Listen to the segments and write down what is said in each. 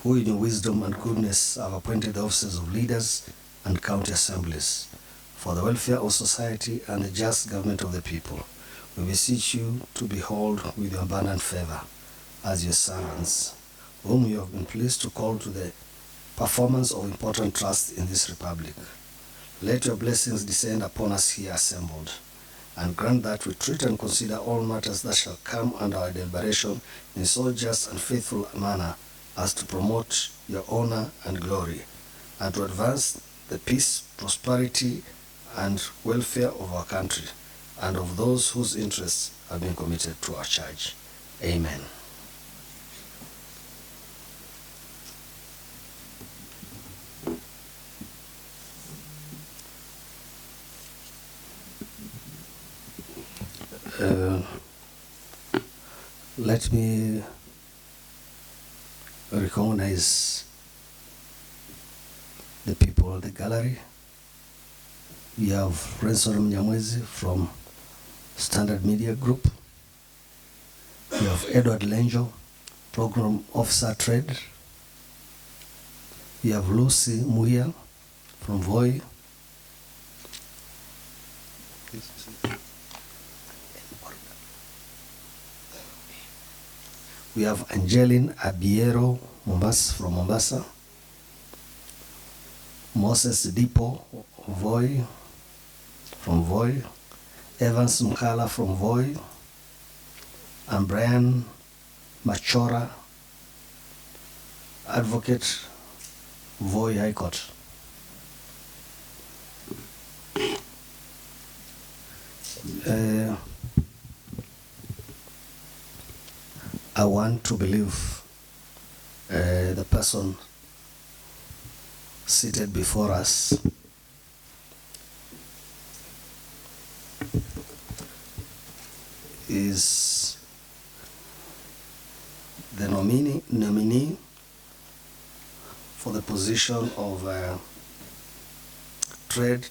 who in your wisdom and goodness have appointed the offices of leaders and county assemblies for the welfare of society and the just government of the people. We beseech you to behold with your abundant favor as your servants, whom you have been pleased to call to the performance of important trusts in this republic. Let your blessings descend upon us here assembled, and grant that we treat and consider all matters that shall come under our deliberation in so just and faithful a manner as to promote your honor and glory, and to advance the peace, prosperity, and welfare of our country, and of those whose interests have been committed to our church. Amen. Let me recognize the people of the gallery. We have Renson Mnyamwezi from Standard Media Group. We have Edward Lenjo, Program Officer Trade. We have Lucy Muya from VOI. We have Angeline Abiero from Mombasa. Moses Dipo VOI, from VOI. Evans Mkala from VOI. And Brian Machora, Advocate, VOI High Court. I want to believe the person seated before us is the nominee for the position of Trade,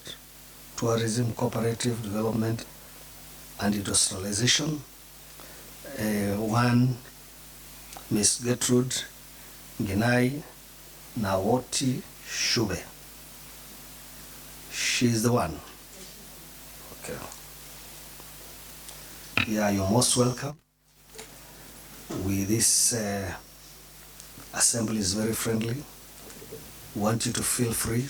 Tourism, Cooperative Development and Industrialization. One, Ms. Gertrude Nginai Nawoti Shube. She's the one. Okay. Yeah, you're most welcome. This assembly is very friendly. We want you to feel free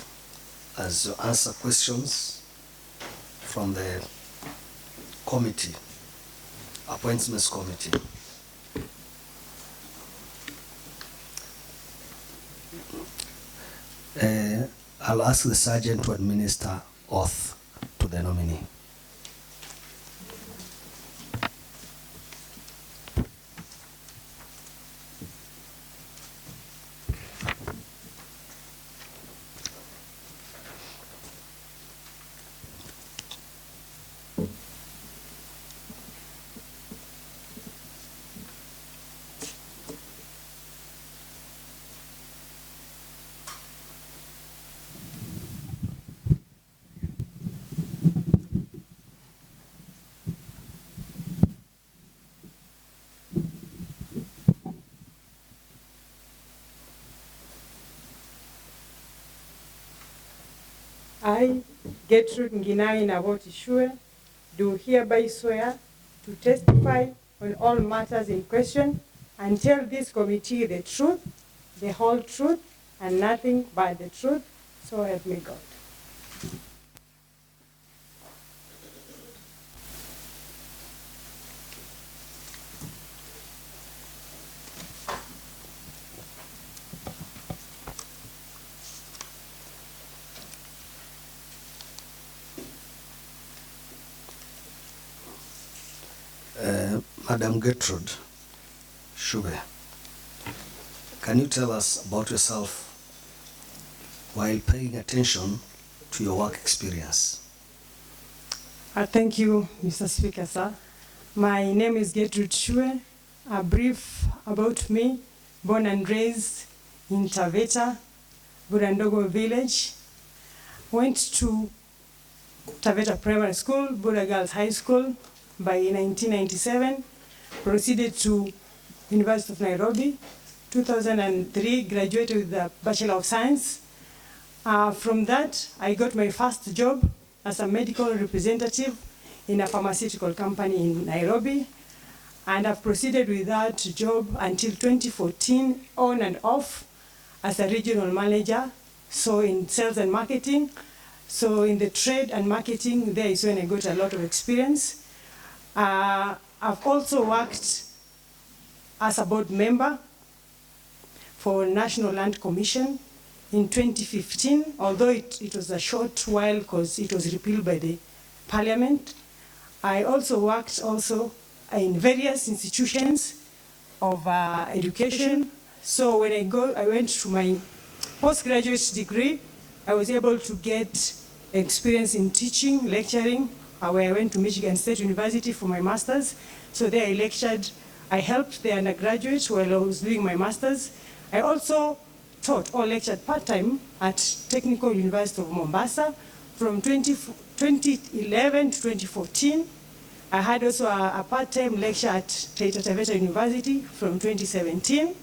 as you answer questions from the committee, appointments committee. I'll ask the sergeant to administer oath to the nominee. I, Gertrude Nginai Nawoti Shube, do hereby swear to testify on all matters in question and tell this committee the truth, the whole truth, and nothing but the truth, so help me God. Madam Gertrude Shube, can you tell us about yourself while paying attention to your work experience? Thank you, Mr. Speaker, sir. My name is Gertrude Shube. A brief about me: born and raised in Taveta, Burandogo village. Went to Taveta Primary School, Buda Girls High School by 1997. Proceeded to University of Nairobi 2003, graduated with a Bachelor of Science. From that, I got my first job as a medical representative in a pharmaceutical company in Nairobi. And I've proceeded with that job until 2014, on and off, as a regional manager, so in sales and marketing. So in the trade and marketing, there is when I got a lot of experience. I've also worked as a board member for National Land Commission in 2015, although it was a short while because it was repealed by the parliament. I also worked in various institutions of education. So when I went to my postgraduate degree, I was able to get experience in teaching, lecturing, where I went to Michigan State University for my master's. So there I lectured. I helped the undergraduates while I was doing my master's. I also taught or lectured part-time at Technical University of Mombasa from 2011 to 2014. I had also a part-time lecture at Taita Taveta University from 2017.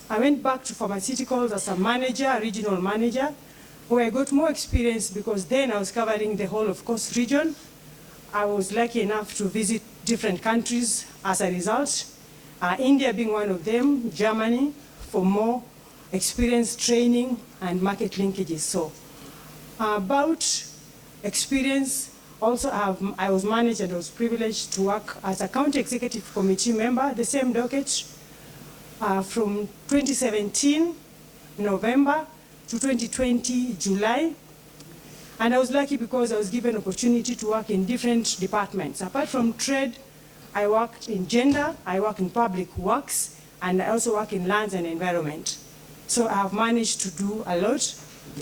I went back to pharmaceuticals as a manager, a regional manager, where I got more experience because then I was covering the whole of Coast region. I was lucky enough to visit different countries as a result, India being one of them, Germany, for more experience, training, and market linkages. So about experience, also I was managed and I was privileged to work as a county executive committee member, the same docket, from 2017, November, to 2020, July. And I was lucky because I was given opportunity to work in different departments. Apart from trade, I worked in gender, I work in public works, and I also work in lands and environment. So I have managed to do a lot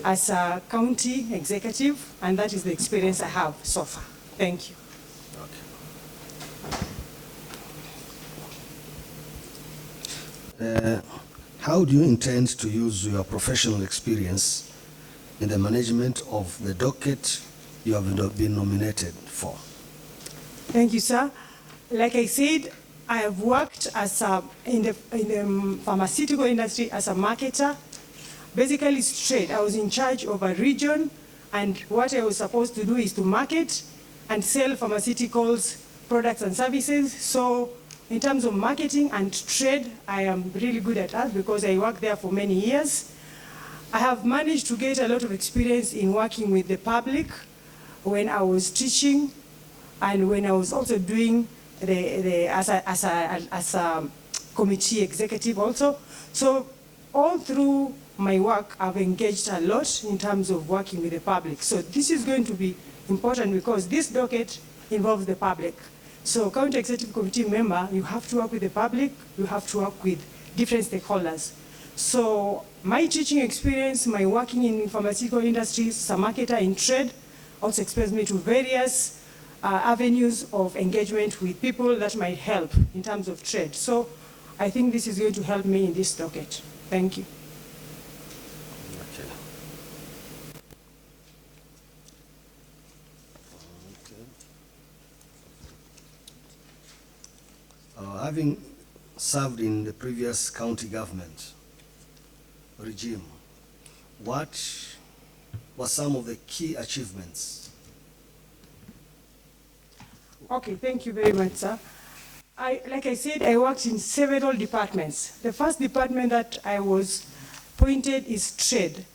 as a county executive, and that is the experience I have so far. Thank you. Okay. How do you intend to use your professional experience in the management of the docket you have been nominated for? Thank you, sir. Like I said, I have worked in the pharmaceutical industry as a marketer. Basically, it's trade. I was in charge of a region, and what I was supposed to do is to market and sell pharmaceuticals, products and services. So in terms of marketing and trade, I am really good at that because I worked there for many years. I have managed to get a lot of experience in working with the public when I was teaching and when I was also doing as a committee executive also. So all through my work, I've engaged a lot in terms of working with the public. So this is going to be important because this docket involves the public. So county executive committee member, you have to work with the public, you have to work with different stakeholders. So my teaching experience, my working in pharmaceutical industries, as a marketer in trade, also exposed me to various avenues of engagement with people that might help in terms of trade. So I think this is going to help me in this docket. Thank you. Okay. Having served in the previous county government regime, what were some of the key achievements? Okay, thank you very much, sir. Like I said, I worked in several departments. The first department that I was appointed is trade.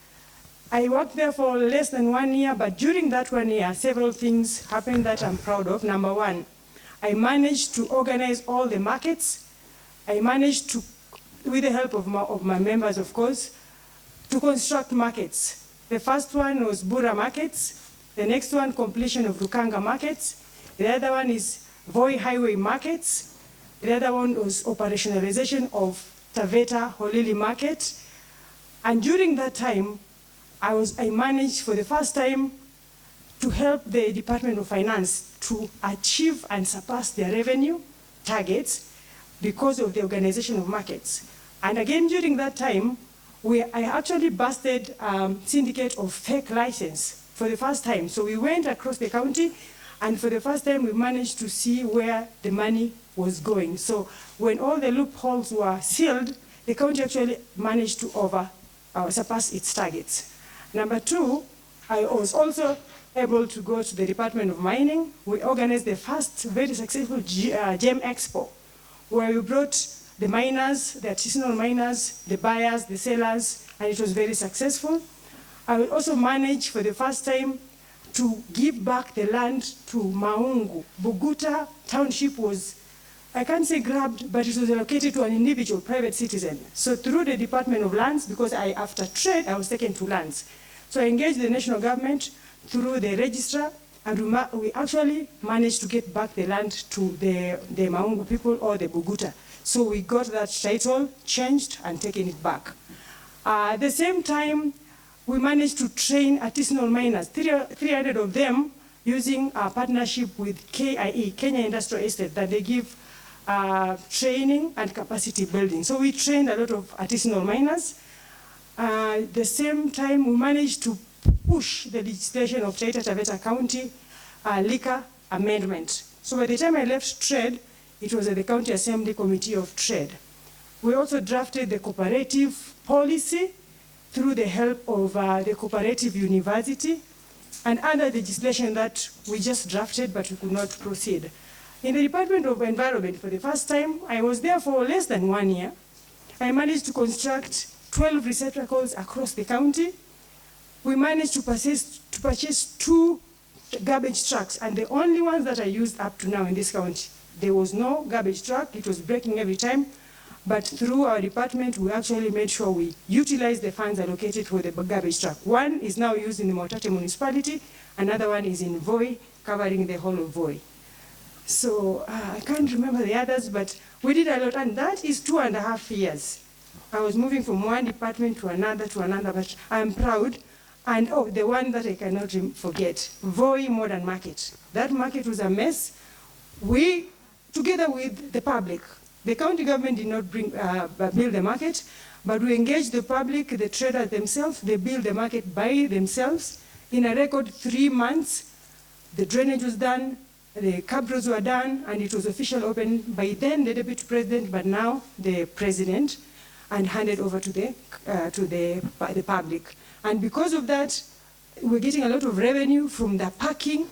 I worked there for less than 1 year, but during that 1 year, several things happened that I'm proud of. Number one, I managed to organize all the markets. I managed to, with the help of my members, of course, to construct markets. The first one was Bura markets. The next one, completion of Rukanga markets. The other one is Voi highway markets. The other one was operationalization of Taveta Holili market. And during that time, I managed for the first time to help the Department of Finance to achieve and surpass their revenue targets because of the organization of markets. And again, during that time, I actually busted syndicate of fake license for the first time. So we went across the county, and for the first time, we managed to see where the money was going. So when all the loopholes were sealed, the county actually managed to surpass its targets. Number two, I was also able to go to the Department of Mining. We organized the first very successful GEM Expo, where we brought the miners, the artisanal miners, the buyers, the sellers, and it was very successful. I will also manage for the first time to give back the land to Maungu. Buguta Township was, I can't say grabbed, but it was allocated to an individual private citizen. So through the Department of Lands, because after trade, I was taken to lands. So I engaged the national government through the registrar, and we actually managed to get back the land to the Maungu people or the Buguta. So we got that title changed and taken it back. At the same time, we managed to train artisanal miners, 300 of them, using a partnership with KIE, Kenya Industrial Estate, that they give training and capacity building. So we trained a lot of artisanal miners. At the same time, we managed to push the legislation of Taita Taveta County liquor amendment. So by the time I left trade, it was at the County Assembly Committee of Trade. We also drafted the cooperative policy through the help of the Cooperative University and other legislation that we just drafted but we could not proceed. In the Department of Environment, for the first time, I was there for less than 1 year. I managed to construct 12 receptacles across the county. We managed to purchase 2 garbage trucks, and the only ones that I used up to now in this county. There was no garbage truck, it was breaking every time, but through our department, we actually made sure we utilized the funds allocated for the garbage truck. One is now used in the Mautate municipality, another one is in Voi, covering the whole of Voi. So I can't remember the others, but we did a lot, and that is 2.5 years. I was moving from one department to another, but I'm proud. And oh, the one that I cannot forget, Voi Modern Market. That market was a mess. We, together with the public, the county government did not build the market, but we engaged the public, the traders themselves. They built the market by themselves. In a record 3 months, the drainage was done, the curb roads were done, and it was officially open by then the deputy president, but now the president, and handed over to the public. And because of that, we're getting a lot of revenue from the parking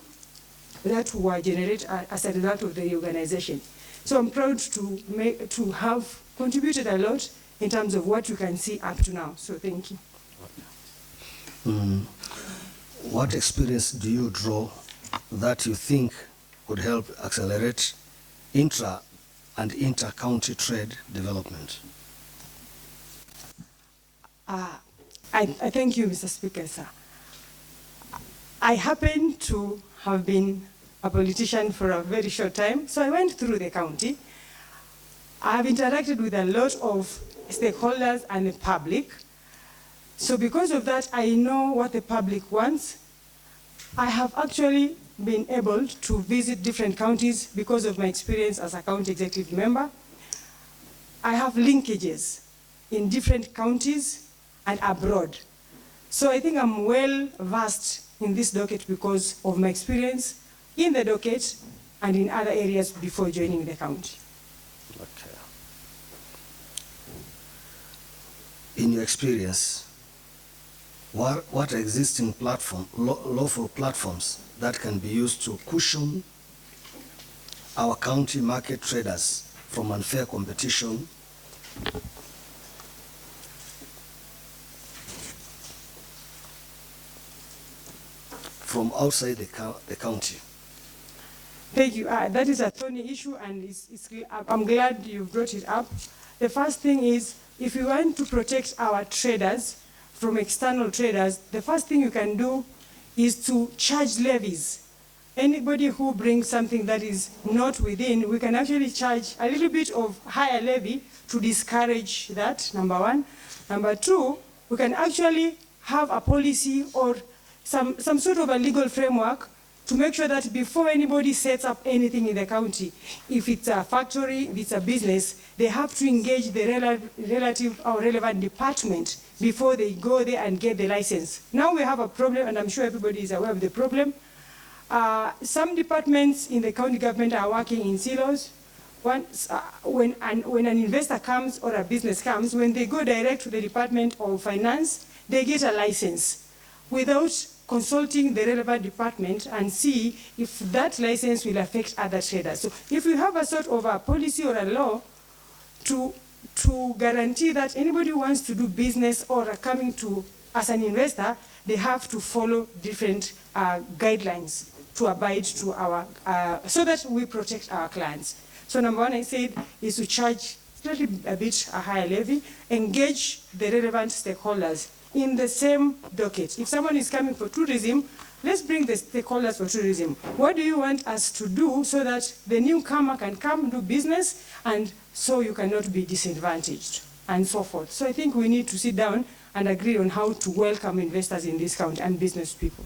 that were generated as a result of the organization. So I'm proud to have contributed a lot in terms of what you can see up to now. So thank you. What experience do you draw that you think would help accelerate intra and inter-county trade development? I thank you, Mr. Speaker, sir. I happen to have been a politician for a very short time, so I went through the county. I have interacted with a lot of stakeholders and the public. So because of that, I know what the public wants. I have actually been able to visit different counties because of my experience as a county executive member. I have linkages in different counties and abroad. So I think I'm well versed in this docket because of my experience in the docket and in other areas before joining the county. Okay. In your experience, what are existing lawful platforms that can be used to cushion our county market traders from unfair competition from outside the county? Thank you. That is a thorny issue, and I'm glad you brought it up. The first thing is, if we want to protect our traders from external traders, the first thing you can do is to charge levies. Anybody who brings something that is not within, we can actually charge a little bit of higher levy to discourage that, number one. Number two, we can actually have a policy or some sort of a legal framework to make sure that before anybody sets up anything in the county, if it's a factory, if it's a business, they have to engage the relative or relevant department before they go there and get the license. Now we have a problem, and I'm sure everybody is aware of the problem. Some departments in the county government are working in silos. when an investor comes or a business comes, when they go direct to the Department of Finance, they get a license without consulting the relevant department and see if that license will affect other traders. So if we have a sort of a policy or a law to guarantee that anybody who wants to do business or are coming to as an investor, they have to follow different guidelines to abide to our, so that we protect our clients. So number one, I said, is to charge slightly a bit a higher levy, engage the relevant stakeholders in the same docket. If someone is coming for tourism, let's bring the stakeholders for tourism. What do you want us to do so that the newcomer can come do business and so you cannot be disadvantaged and so forth. So I think we need to sit down and agree on how to welcome investors in this county and business people.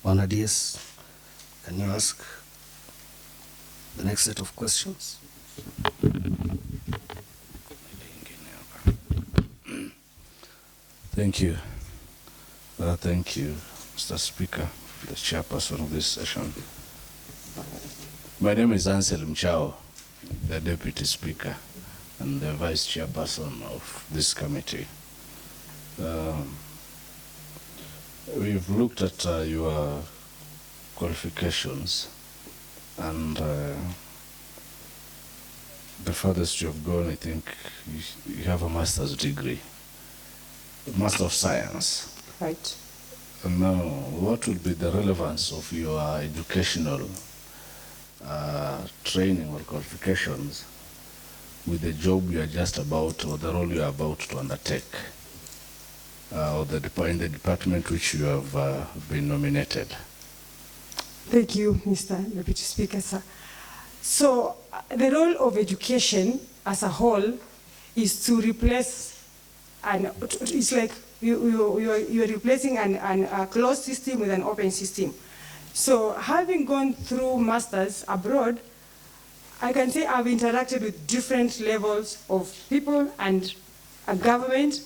Honored DS, can you ask the next set of questions? Thank you. Thank you, Mr. Speaker, the chairperson of this session. My name is 𝐶𝐤𝐬𝐴𝐞, the deputy speaker and the vice chairperson of this committee. We've looked at your qualifications, and the furthest you've gone, I think you have a master's degree, Master of Science. Right. And now, what would be the relevance of your educational training or qualifications with the job you are just about, or the role you are about to undertake, or in the department which you have been nominated? Thank you, Mr. Deputy Speaker, sir. So the role of education as a whole is to replace, and it's like you're replacing a closed system with an open system. So having gone through masters abroad, I can say I've interacted with different levels of people and a government.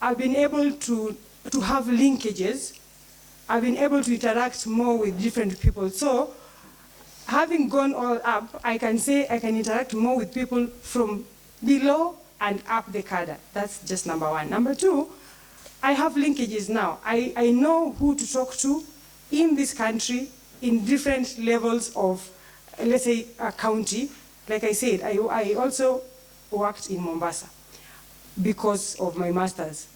I've been able to have linkages. I've been able to interact more with different people. So having gone all up, I can say I can interact more with people from below and up the cadre. That's just number one. Number two, I have linkages now. I know who to talk to in this country in different levels of, let's say, a county. Like I said, I also worked in Mombasa because of my master's,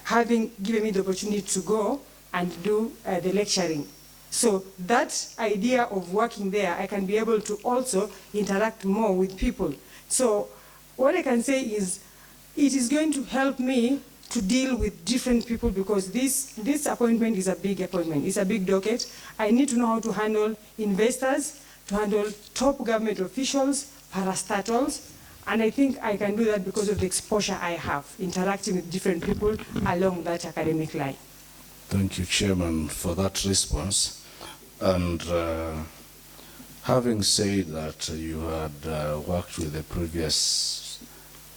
having given me the opportunity to go and do the lecturing. So that idea of working there, I can be able to also interact more with people. So what I can say is, it is going to help me to deal with different people, because this appointment is a big appointment. It's a big docket. I need to know how to handle investors, to handle top government officials, parastatals, and I think I can do that because of the exposure I have, interacting with different people along that academic line. Thank you, Chairman, for that response. And having said that you had worked with the previous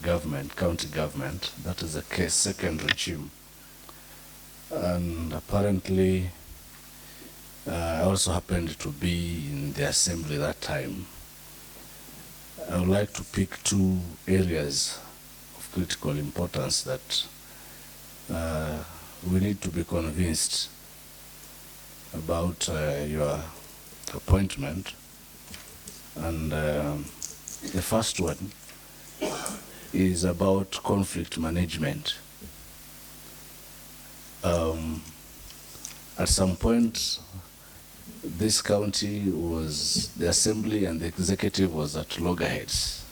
government, county government, that is the second regime, and apparently I also happened to be in the assembly that time. I would like to pick two areas of critical importance that we need to be convinced about your appointment. And the first one is about conflict management. At some point, this county was, the assembly and the executive was at loggerheads.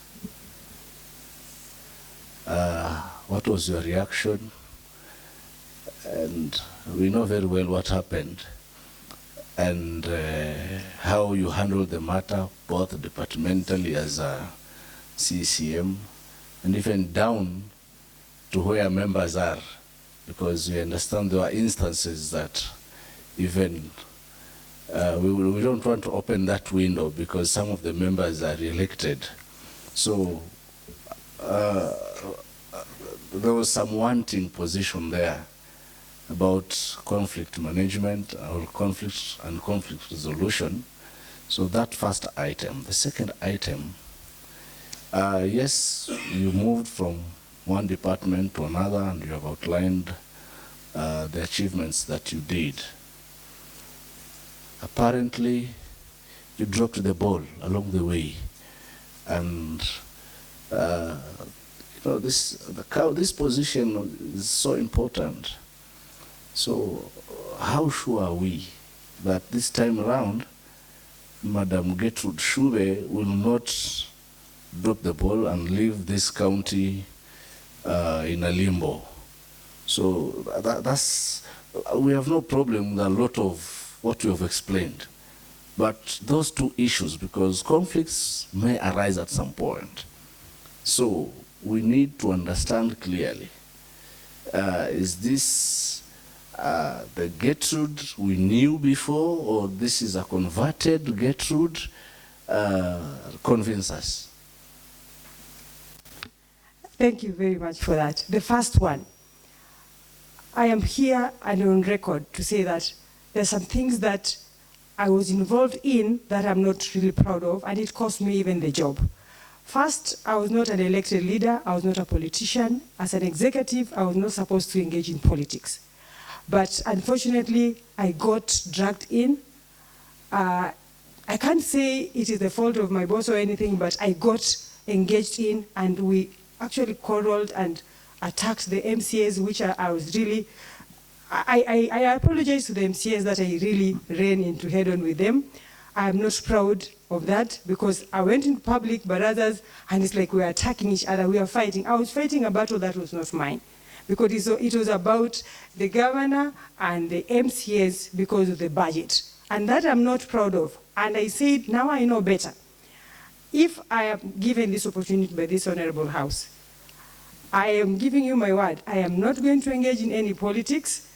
What was your reaction? And we know very well what happened, and how you handled the matter, both departmentally as a CCM, and even down to where members are, because we understand there are instances that even we don't want to open that window because some of the members are elected. So there was some wanting position there. about conflict management or conflict and conflict resolution. So that first item. The second item, yes, you moved from one department to another and you have outlined the achievements that you did. Apparently, you dropped the ball along the way. And this position is so important. So how sure are we that this time around, Madam 𝐵𝐞𝐿 will not drop the ball and leave this county in a limbo? So we have no problem with a lot of what you have explained. But those two issues, because conflicts may arise at some point. So we need to understand clearly, is this the Gertrude we knew before, or this is a converted Gertrude? Convince us. Thank you very much for that. The first one, I am here and on record to say that there's some things that I was involved in that I'm not really proud of, and it cost me even the job. First, I was not an elected leader, I was not a politician. As an executive, I was not supposed to engage in politics. But unfortunately, I got dragged in. I can't say it is the fault of my boss or anything, but I got engaged in, and we actually quarreled and attacked the MCAs, which I was really, I apologize to the MCAs that I really ran into head-on with them. I'm not proud of that because I went into public, but others, and it's like we were attacking each other, we were fighting. I was fighting a battle that was not mine because it was about the governor and the MCAs because of the budget. And that I'm not proud of. And I said, now I know better. If I am given this opportunity by this honorable house, I am giving you my word. I am not going to engage in any politics.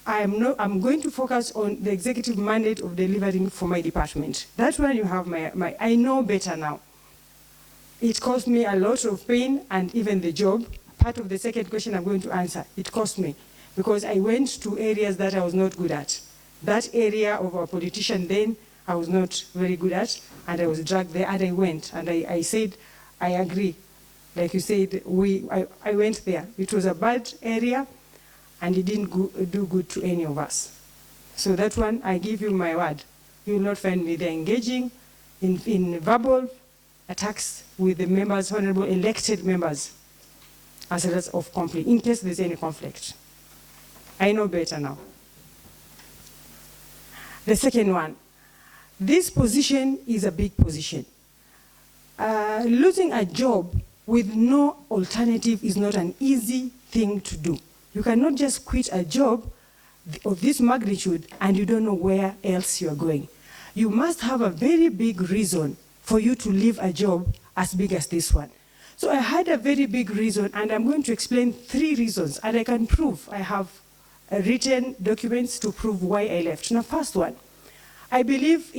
I'm going to focus on the executive mandate of delivering for my department. That's when you have I know better now. It cost me a lot of pain and even the job. Part of the second question I'm going to answer, it cost me because I went to areas that I was not good at. That area of a politician then, I was not very good at, and I was dragged there, and I went, and I said, I agree. Like you said, I went there. It was a bad area, and it didn't do good to any of us. So that one, I give you my word. You will not find me there engaging in verbal attacks with the members, honorable elected members, as a result of conflict, in case there's any conflict. I know better now. The second one, this position is a big position. Losing a job with no alternative is not an easy thing to do. You cannot just quit a job of this magnitude and you don't know where else you are going. You must have a very big reason for you to leave a job as big as this one. So I had a very big reason, and I'm going to explain 3 reasons, and I can prove. I have written documents to prove why I left. Now, first one, I believe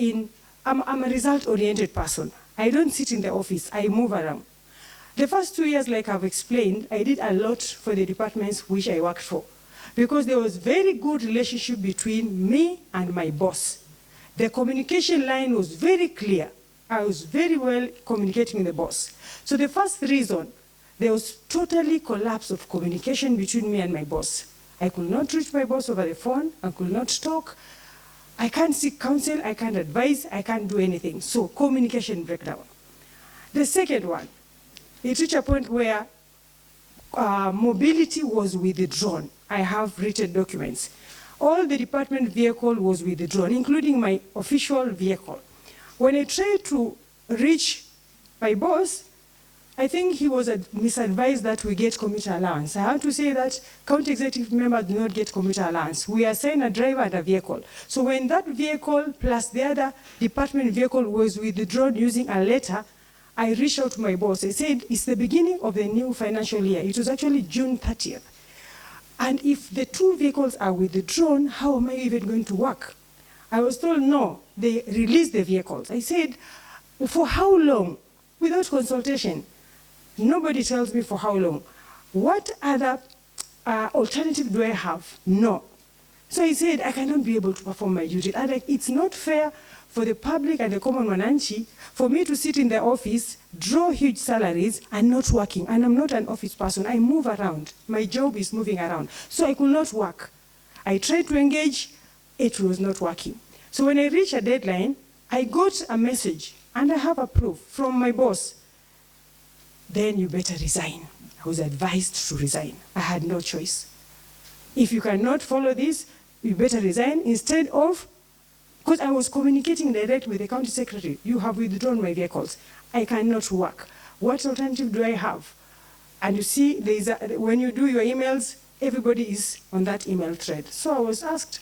I'm a result-oriented person. I don't sit in the office, I move around. The first 2 years, like I've explained, I did a lot for the departments which I worked for, because there was very good relationship between me and my boss. The communication line was very clear. I was very well communicating with the boss. So the first reason, there was totally collapse of communication between me and my boss. I could not reach my boss over the phone, I could not talk, I can't seek counsel, I can't advise, I can't do anything. So communication breakdown. The second one, it reached a point where mobility was withdrawn. I have written documents. All the department vehicle was withdrawn, including my official vehicle. When I tried to reach my boss, I think he was misadvised that we get commuter allowance. I have to say that county executive members do not get commuter allowance. We assign a driver and a vehicle. So when that vehicle plus the other department vehicle was withdrawn using a letter, I reached out to my boss. I said, it's the beginning of the new financial year. It was actually June 30th. And if the 2 vehicles are withdrawn, how am I even going to work? I was told, no, they released the vehicles. I said, for how long? Without consultation. Nobody tells me for how long. What other alternative do I have? No. So I said, I cannot be able to perform my duty. And it's not fair for the public and the common wananchi for me to sit in the office, draw huge salaries, and not working. And I'm not an office person. I move around. My job is moving around. So I could not work. I tried to engage. It was not working. So when I reached a deadline, I got a message, and I have a proof from my boss. Then you better resign. I was advised to resign. I had no choice. If you cannot follow this, you better resign instead of, because I was communicating direct with the county secretary. You have withdrawn my vehicles. I cannot work. What alternative do I have? And you see, when you do your emails, everybody is on that email thread. So I was asked,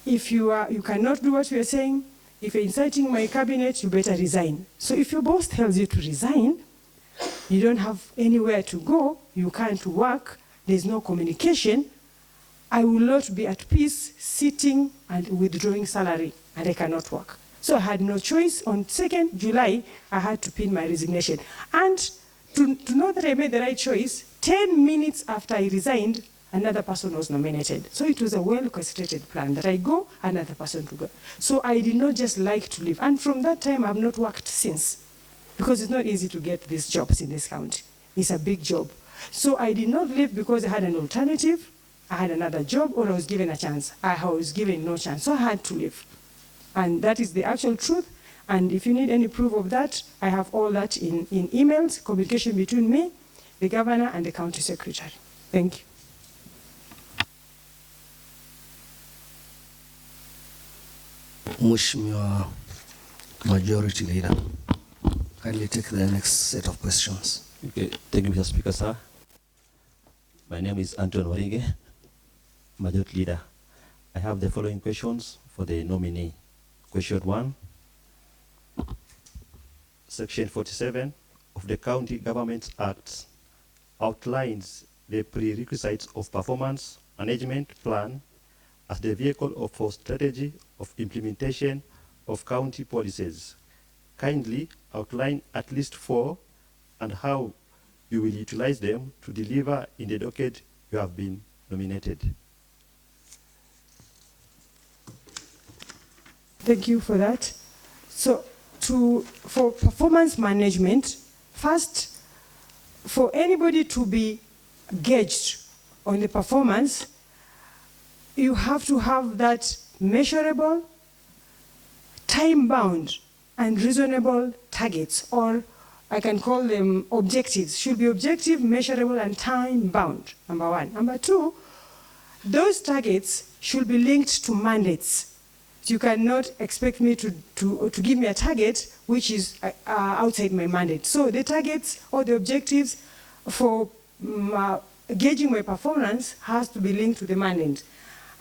if you cannot do what you are saying, if you're inciting my cabinet, you better resign. So if your boss tells you to resign, you don't have anywhere to go, you can't work, there's no communication, I will not be at peace sitting and withdrawing salary, and I cannot work. So I had no choice. On 2nd July, I had to pin my resignation. And to know that I made the right choice, 10 minutes after I resigned, another person was nominated. So it was a well-orchestrated plan that I go, another person to go. So I did not just like to leave. And from that time, I have not worked since, because it's not easy to get these jobs in this county. It's a big job. So I did not leave because I had an alternative. I had another job, or I was given a chance. I was given no chance, so I had to leave. And that is the actual truth. And if you need any proof of that, I have all that in emails, communication between me, the governor, and the county secretary. Thank you. Mheshimiwa Majority Leader, kindly take the next set of questions. Okay, thank you, Mr. Speaker, sir. My name is Anton Waringe, Majority Leader. I have the following questions for the nominee. Question 1. Section 47 of the County Government Act outlines the prerequisites of performance management plan as the vehicle for strategy of implementation of county policies. Kindly outline at least 4 and how you will utilize them to deliver in the docket you have been nominated. Thank you for that. So for performance management, first, for anybody to be gauged on the performance, you have to have that measurable, time-bound, and reasonable targets, or I can call them objectives. Should be objective, measurable, and time-bound, number 1. Number 2, those targets should be linked to mandates. You cannot expect me to give me a target which is outside my mandate. So the targets or the objectives for gauging my performance has to be linked to the mandate.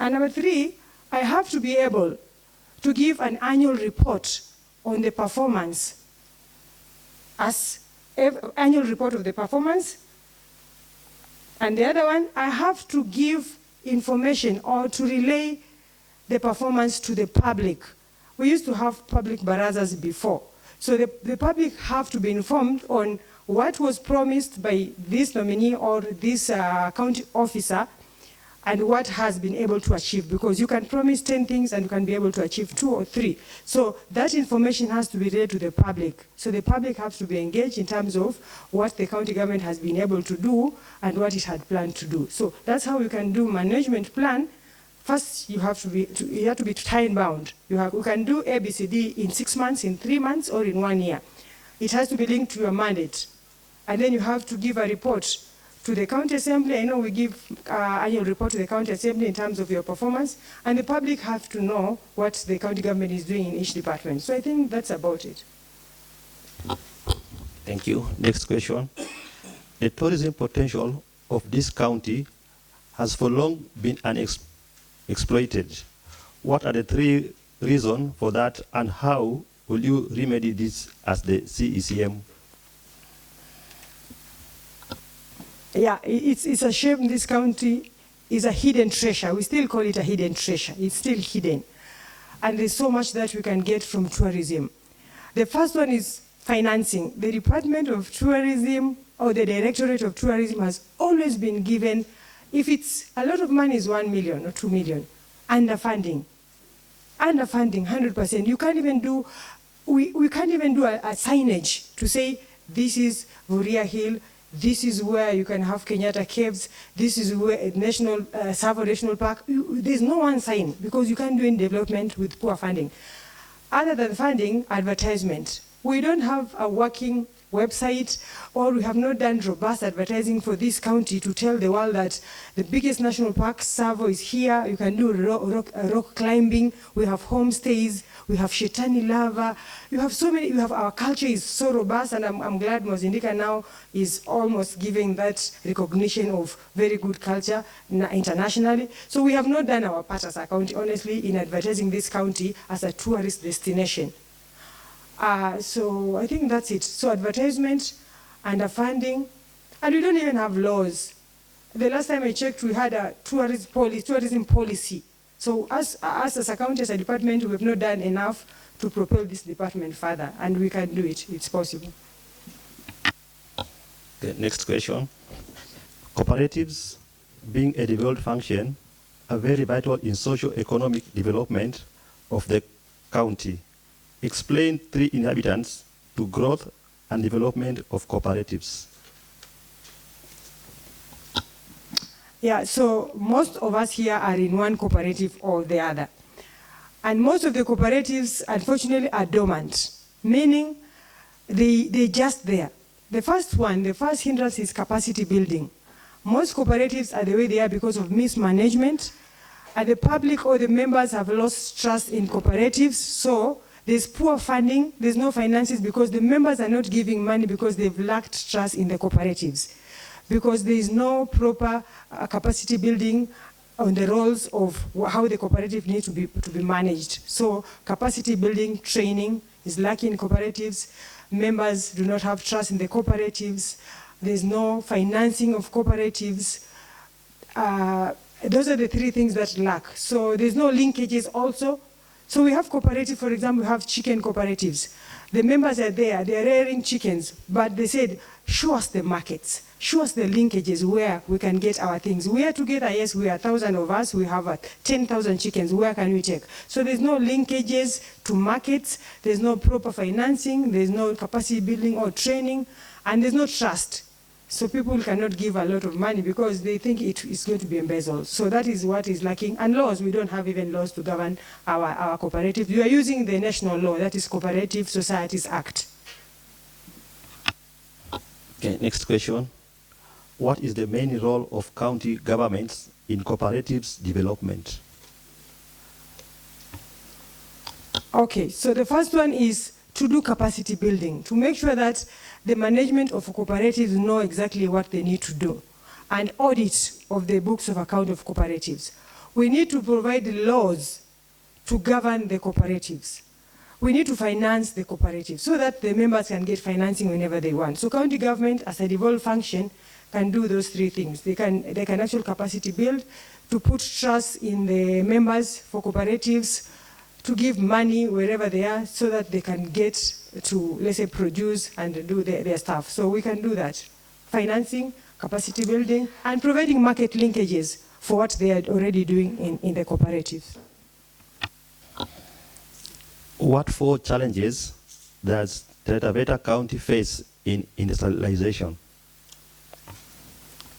And number 3, I have to be able to give an annual report on the performance, as annual report of the performance. And the other one, I have to give information or to relay the performance to the public. We used to have public barazas before. So the public have to be informed on what was promised by this nominee or this county officer and what has been able to achieve, because you can promise 10 things and you can be able to achieve 2 or 3. So that information has to be relayed to the public. So the public has to be engaged in terms of what the county government has been able to do and what it had planned to do. So that's how you can do management plan. First, you have to be time-bound. You can do ABCD in 6 months, in 3 months, or in 1 year. It has to be linked to your mandate. And then you have to give a report to the county assembly. I know we give annual report to the county assembly in terms of your performance, and the public have to know what the county government is doing in each department. So I think that's about it. Thank you. Next question. The tourism potential of this county has for long been unexploited. What are the 3 reasons for that, and how will you remedy this as the CECM? Yeah, it's a shame this county is a hidden treasure. We still call it a hidden treasure. It's still hidden. And there's so much that we can get from tourism. The first one is financing. The Department of Tourism or the Directorate of Tourism has always been given, if it's a lot of money is 1 million or 2 million, underfunding. Underfunding, 100%. You can't even do, we can't even do a signage to say, this is Vuria Hill, this is where you can have Kenyatta Caves, this is where Tsavo National Park. There's no one sign because you can't do any development with poor funding. Other than funding, advertisement. We don't have a working website, or we have not done robust advertising for this county to tell the world that the biggest national park, Tsavo, is here. You can do rock climbing. We have homestays. We have Shetani lava. You have so many. Our culture is so robust, and I'm glad Mozindika now is almost giving that recognition of very good culture internationally. So we have not done our part as a county, honestly, in advertising this county as a tourist destination. So I think that's it. So advertisement, underfunding, and we don't even have laws. The last time I checked, we had a tourism policy. So us as a county, as a department, we have not done enough to propel this department further, and we can do it. It's possible. Okay, next question. Cooperatives, being a devolved function, are very vital in socio-economic development of the county. Explain 3 inhabitants to growth and development of cooperatives. Yeah, so most of us here are in one cooperative or the other. And most of the cooperatives, unfortunately, are dormant, meaning they're just there. The first hindrance is capacity building. Most cooperatives are the way they are because of mismanagement, and the public or the members have lost trust in cooperatives, so there's poor funding, there's no finances because the members are not giving money because they've lacked trust in the cooperatives. Because there is no proper capacity building on the roles of how the cooperative needs to be managed. So capacity building, training is lacking in cooperatives. Members do not have trust in the cooperatives. There's no financing of cooperatives. Those are the 3 things that lack. So there's no linkages also. So we have cooperatives, for example, we have chicken cooperatives. The members are there, they're rearing chickens, but they said, show us the markets, show us the linkages where we can get our things. We are together, yes, we are 1,000 of us, we have 10,000 chickens, where can we take? So there's no linkages to markets, there's no proper financing, there's no capacity building or training, and there's no trust. So people cannot give a lot of money because they think it is going to be embezzled. So that is what is lacking. And laws, we don't have even laws to govern our cooperatives. We are using the national law, that is Cooperative Societies Act. Okay, next question. What is the main role of county governments in cooperatives development? Okay, so the first one is to do capacity building, to make sure that the management of cooperatives know exactly what they need to do, and audit of the books of account of cooperatives. We need to provide laws to govern the cooperatives. We need to finance the cooperatives so that the members can get financing whenever they want. So county government, as a devolved function, can do those 3 things. They can actually capacity build, to put trust in the members for cooperatives, to give money wherever they are so that they can get to, let's say, produce and do their stuff. So we can do that. Financing, capacity building, and providing market linkages for what they are already doing in the cooperatives. What 4 challenges does Taita Taveta County face in industrialization?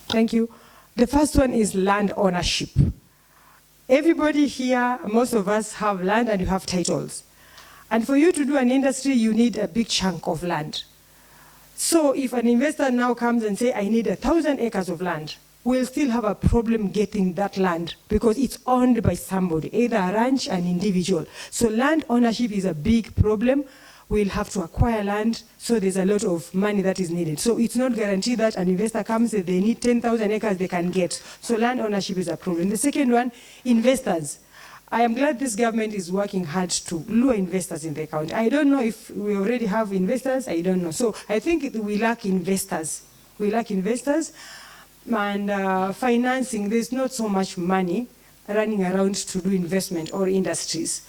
Thank you. The first one is land ownership. Everybody here, most of us have land and you have titles. And for you to do an industry, you need a big chunk of land. So if an investor now comes and says, I need 1,000 acres of land, we'll still have a problem getting that land because it's owned by somebody, either a ranch, an individual. So land ownership is a big problem. We'll have to acquire land, so there's a lot of money that is needed. So it's not guaranteed that an investor comes and they need 10,000 acres they can get. So land ownership is a problem. The second one, investors. I am glad this government is working hard to lure investors in the county. I don't know if we already have investors, I don't know. So I think we lack investors. We lack investors. And financing, there's not so much money running around to do investment or industries.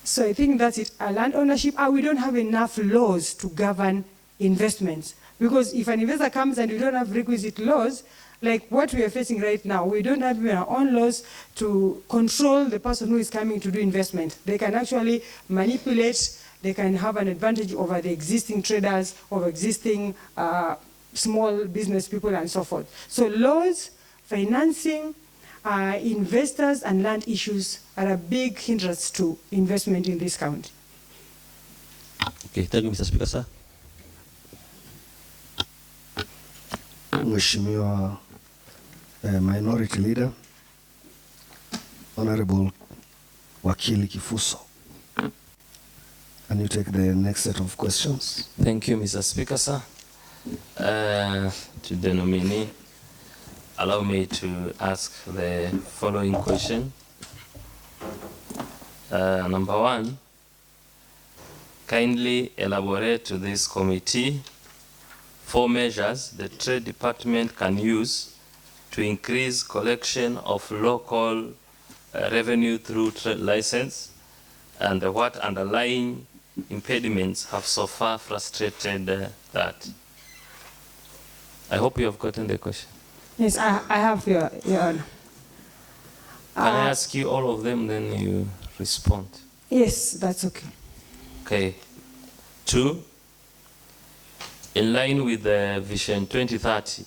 So I think that's it. Land ownership, we don't have enough laws to govern investments. Because if an investor comes and we don't have requisite laws, like what we are facing right now. We don't have even our own laws to control the person who is coming to do investment. They can actually manipulate, they can have an advantage over the existing traders, over existing small business people and so forth. So laws, financing, investors and land issues are a big hindrance to investment in this county. Okay, thank you, Mr. Speaker, sir. Mheshimiwa Minority Leader, Honorable Wakili Kifuso. Can you take the next set of questions? Thank you, Mr. Speaker, sir. To the nominee, allow me to ask the following question. Number one, kindly elaborate to this committee 4 measures the Trade Department can use to increase collection of local revenue through trade license, and what underlying impediments have so far frustrated that. I hope you have gotten the question. Yes, I have, Your Honor. Can I ask you all of them, then you respond? Yes, that's okay. Okay. 2, in line with the Vision 2030,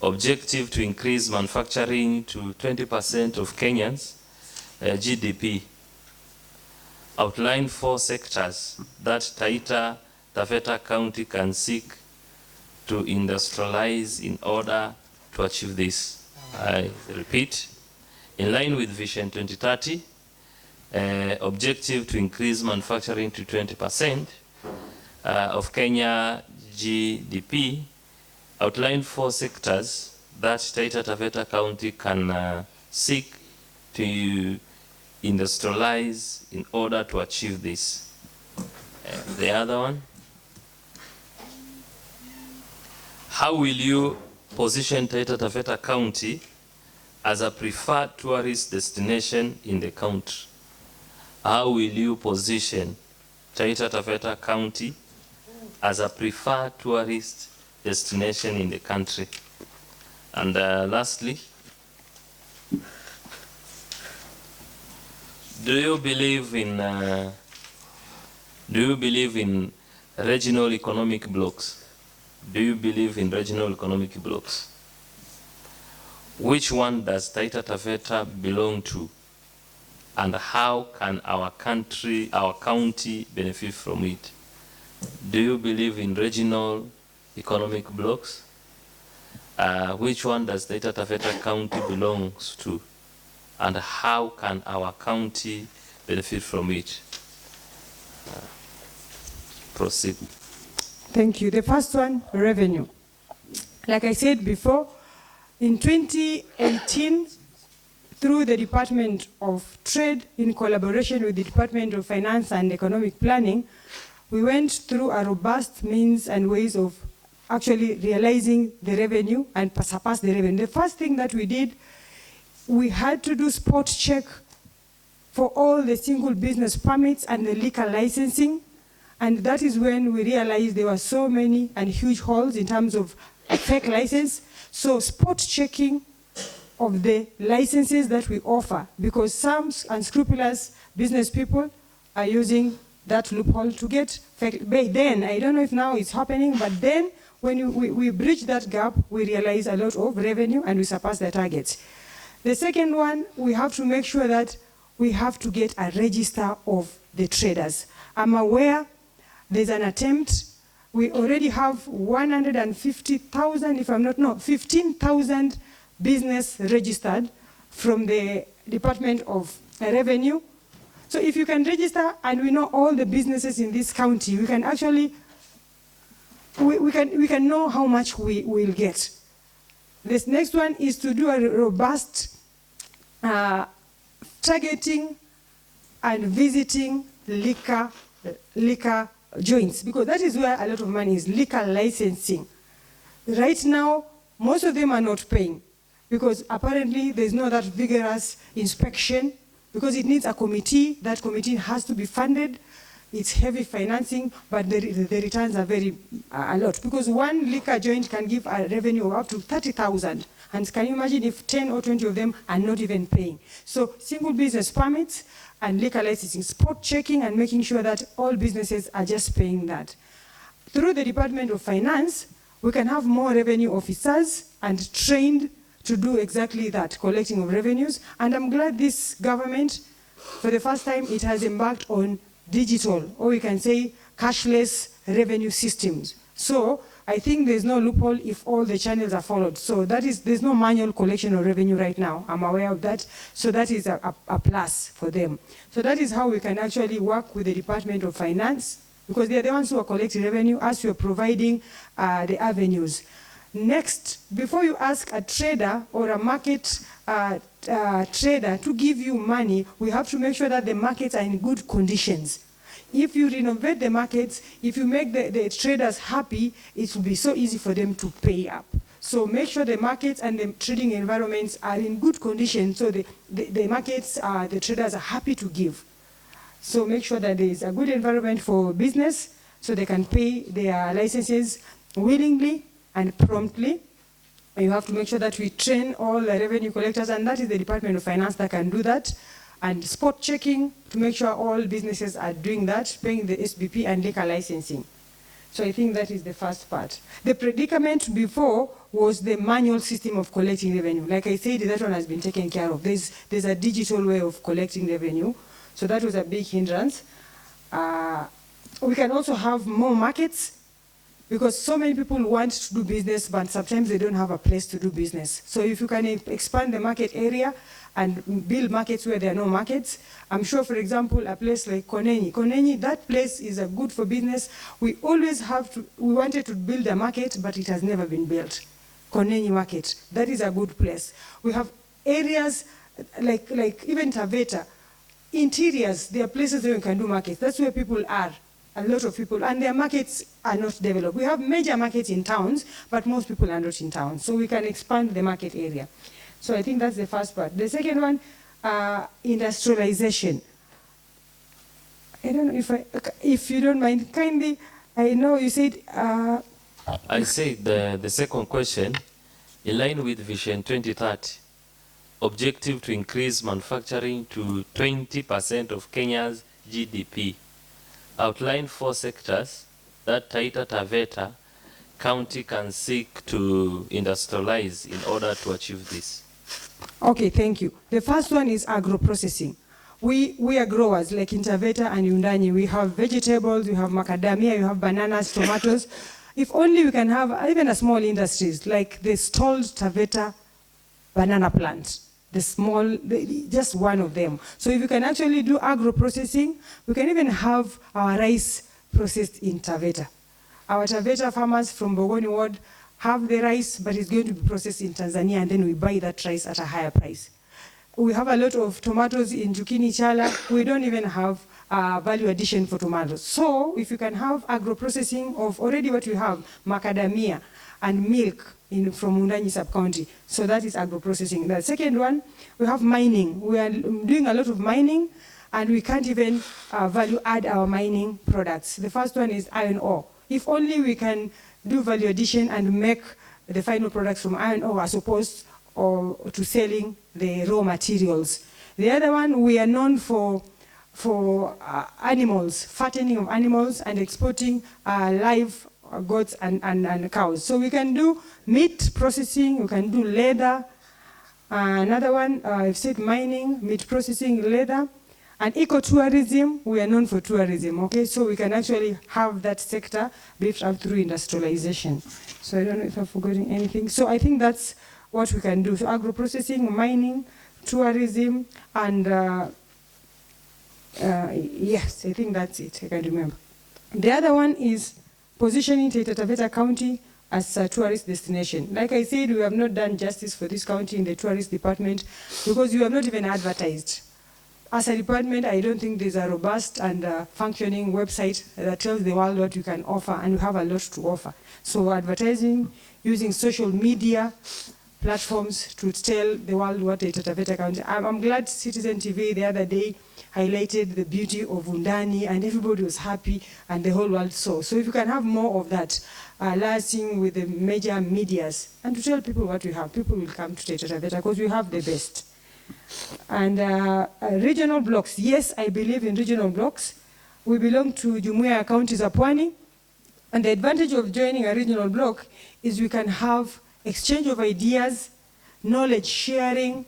objective to increase manufacturing to 20% of Kenyans' GDP, outline 4 sectors that Taita Taveta County can seek to industrialize in order to achieve this. I repeat, in line with Vision 2030, objective to increase manufacturing to 20% of Kenya GDP, outline 4 sectors that Taita Taveta County can seek to industrialize in order to achieve this. The other one, how will you position Taita Taveta County as a preferred tourist destination in the country? How will you position Taita Taveta County as a preferred tourist destination in the country? And lastly, do you believe in regional economic blocks? Do you believe in regional economic blocks? Which one does Taita Taveta belong to? And how can our county benefit from it? Do you believe in regional economic blocks? Which one does Taita Taveta County belongs to? And how can our county benefit from it? Proceed. Thank you. The first one, revenue. Like I said before, in 2018, through the Department of Trade, in collaboration with the Department of Finance and Economic Planning, we went through a robust means and ways of actually realizing the revenue and surpass the revenue. The first thing that we did, we had to do spot check for all the single business permits and the liquor licensing. And that is when we realized there were so many and huge holes in terms of a fake license. So spot checking of the licenses that we offer, because some unscrupulous business people are using that loophole to get fake. Then, I don't know if now it's happening, but then when we bridge that gap, we realize a lot of revenue and we surpass the targets. The second one, we have to make sure that we have to get a register of the traders. I'm aware there's an attempt. We already have 150,000, if I'm not, no, 15,000 business registered from the Department of Revenue. So if you can register and we know all the businesses in this county, we can actually, we can know how much we will get. This next one is to do a robust targeting and visiting liquor joints, because that is where a lot of money is, liquor licensing. Right now, most of them are not paying because apparently there's no that vigorous inspection, because it needs a committee. That committee has to be funded it's heavy financing, but the returns are very a lot, because one liquor joint can give a revenue of up to 30,000. And can you imagine if 10 or 20 of them are not even paying? So single business permits and liquor licensing, spot checking, and making sure that all businesses are just paying that. Through the Department of Finance, we can have more revenue officers and trained to do exactly that, collecting of revenues. And I'm glad this government, for the first time, it has embarked on digital, or we can say cashless revenue systems. So I think there's no loophole if all the channels are followed. So that is, there's no manual collection of revenue right now. I'm aware of that. So that is a plus for them. So that is how we can actually work with the Department of Finance, because they are the ones who are collecting revenue as we are providing the avenues. Next, before you ask a trader or a market trader to give you money, we have to make sure that the markets are in good conditions. If you renovate the markets, if you make the traders happy, it will be so easy for them to pay up. So make sure the markets and the trading environments are in good condition, so the markets, the traders are happy to give. So make sure that there is a good environment for business, so they can pay their licenses willingly and promptly. And you have to make sure that we train all the revenue collectors, and that is the Department of Finance that can do that. And spot checking to make sure all businesses are doing that, paying the SBP and liquor licensing. So I think that is the first part. The predicament before was the manual system of collecting revenue. Like I said, that one has been taken care of. There's a digital way of collecting revenue. So that was a big hindrance. We can also have more markets, because so many people want to do business, but sometimes they don't have a place to do business. So if you can expand the market area and build markets where there are no markets, I'm sure, for example, a place like 𝐶𝐭𝐫𝐻𝐿, that place is good for business. We wanted to build a market, but it has never been built. 𝐶𝐭𝐫𝐻𝐿 market, that is a good place. We have areas like even Taveta, interiors, there are places where you can do markets. That's where people are. A lot of people, and their markets are not developed. We have major markets in towns, but most people are not in towns. So we can expand the market area. So I think that's the first part. The second one, industrialization. I don't know if you don't mind, kindly, I know you said... I said the second question, in line with Vision 2030, objective to increase manufacturing to 20% of Kenya's GDP. Outline 4 sectors that Taita Taveta County can seek to industrialize in order to achieve this. Okay, thank you. The first one is agro-processing. We are growers, like in Taveta and Undani. We have vegetables, we have macadamia, you have bananas, tomatoes. If only we can have even a small industries, like the stalled Taveta banana plant. Just one of them. So if you can actually do agro-processing, we can even have our rice processed in Taveta. Our Taveta farmers from Bogoni Ward have the rice, but it's going to be processed in Tanzania, and then we buy that rice at a higher price. We have a lot of tomatoes in 𝐤𝐿𝐴𝐻𝐿. We don't even have value addition for tomatoes. So if you can have agro-processing of already what we have, macadamia and milk from Undanyi sub-county. So that is agro-processing. The second one, we have mining. We are doing a lot of mining, and we can't even value add our mining products. The first one is iron ore. If only we can do value addition and make the final products from iron ore as opposed to selling the raw materials. The other one, we are known for animals, fattening of animals and exporting live goats and cows. So we can do meat processing, we can do leather. Another one, I've said mining, meat processing, leather. And ecotourism, we are known for tourism, okay? So we can actually have that sector beefed up through industrialization. So I don't know if I've forgotten anything. So I think that's what we can do. So agro-processing, mining, tourism, and yes, I think that's it, I can remember. The other one is positioning Taita Taveta County as a tourist destination. Like I said, we have not done justice for this county in the tourist department because we have not even advertised. As a department, I don't think there's a robust and functioning website that tells the world what you can offer, and we have a lot to offer. So advertising, using social media, platforms to tell the world what Taita Taveta County. I'm glad Citizen TV the other day highlighted the beauty of Undani, and everybody was happy and the whole world saw. So if you can have more of that, liaising with the major medias and to tell people what we have, people will come to Taita Taveta because we have the best. And regional blocks, yes, I believe in regional blocks. We belong to Jumuiya ya Kaunti za Pwani, and the advantage of joining a regional block is we can have exchange of ideas, knowledge sharing.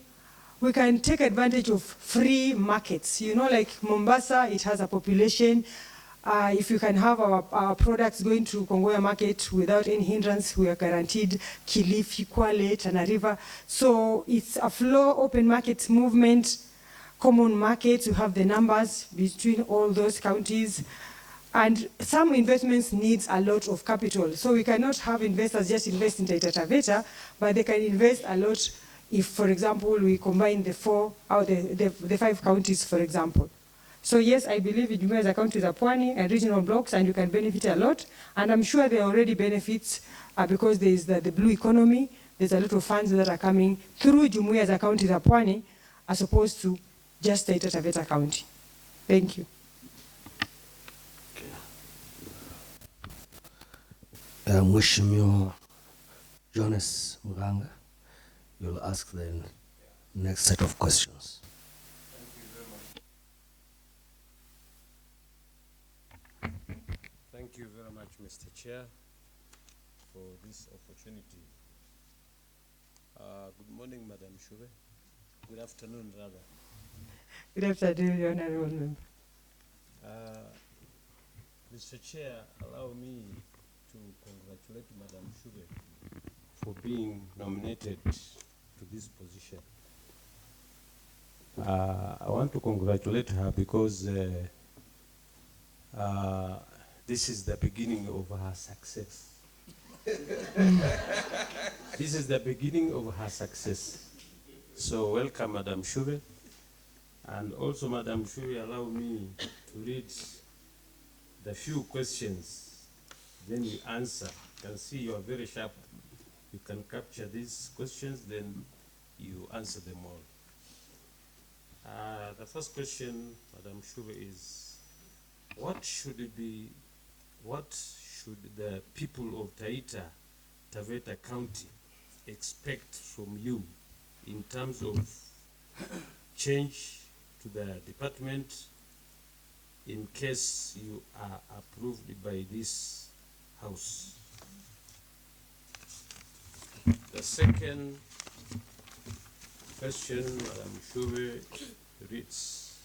We can take advantage of free markets. You know, like Mombasa, it has a population. If you can have our products going to Kongoya market without any hindrance, we are guaranteed Kilifi, Kwale, Tana River. So it's a flow, open market movement, common markets. You have the numbers between all those counties. And some investments needs a lot of capital. So we cannot have investors just invest in Taita Taveta, but they can invest a lot if, for example, we combine the 5 counties, for example. So yes, I believe in Jumuiya za Kaunti za Pwani and regional blocks, and you can benefit a lot. And I'm sure there are already benefits because there is the blue economy. There's a lot of funds that are coming through Jumuiya za Kaunti za Pwani as opposed to just Taita Taveta County. Thank you. Mheshimiwa Jonas Muganga, you'll ask the next set of questions. Thank you very much, Mr. Chair, for this opportunity. Good morning, Madam Shube. Good afternoon, rather. Good afternoon, Honorable Member. Mr. Chair, allow me to congratulate Madam Shube for being nominated to this position. I want to congratulate her because this is the beginning of her success. This is the beginning of her success. So welcome, Madam Shube. And also, Madam Shube, allow me to read the few questions, then you answer. You can see you are very sharp. You can capture these questions, then you answer them all. The first question, Madam Shube, is what should the people of Taita Taveta County expect from you in terms of change to the department in case you are approved by this House? The second question, Madam Shube, reads,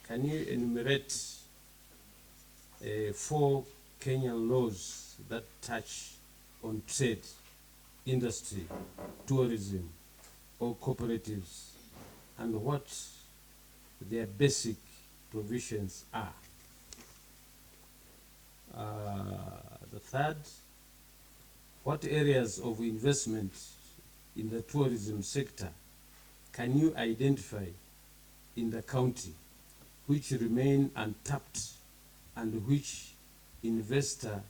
can you enumerate 4 Kenyan laws that touch on trade, industry, tourism, or cooperatives, and what their basic provisions are? The third, what areas of investment in the tourism sector can you identify in the county which remain untapped, and which investor,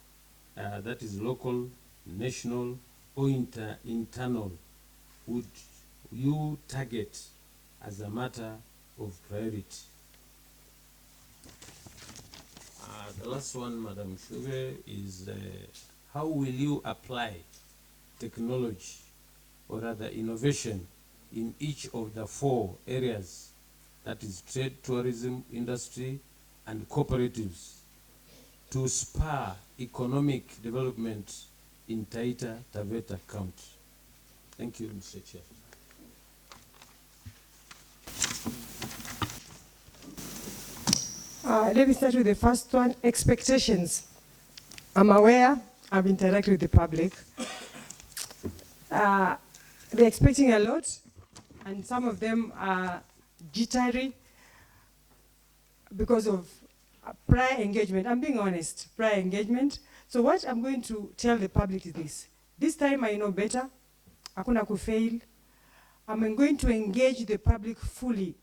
that is local, national, or internal, would you target as a matter of priority? The last one, Madam Shube, is how will you apply technology or rather innovation in each of the 4 areas, that is trade, tourism, industry, and cooperatives, to spur economic development in Taita Taveta County? Thank you, Mr. Chair. Let me start with the first one, expectations. I'm aware, I've interacted with the public. They're expecting a lot, and some of them are jittery because of prior engagement. I'm being honest, prior engagement. So what I'm going to tell the public is this. This time I know better. Hakuna kufail. I'm going to engage the public fully.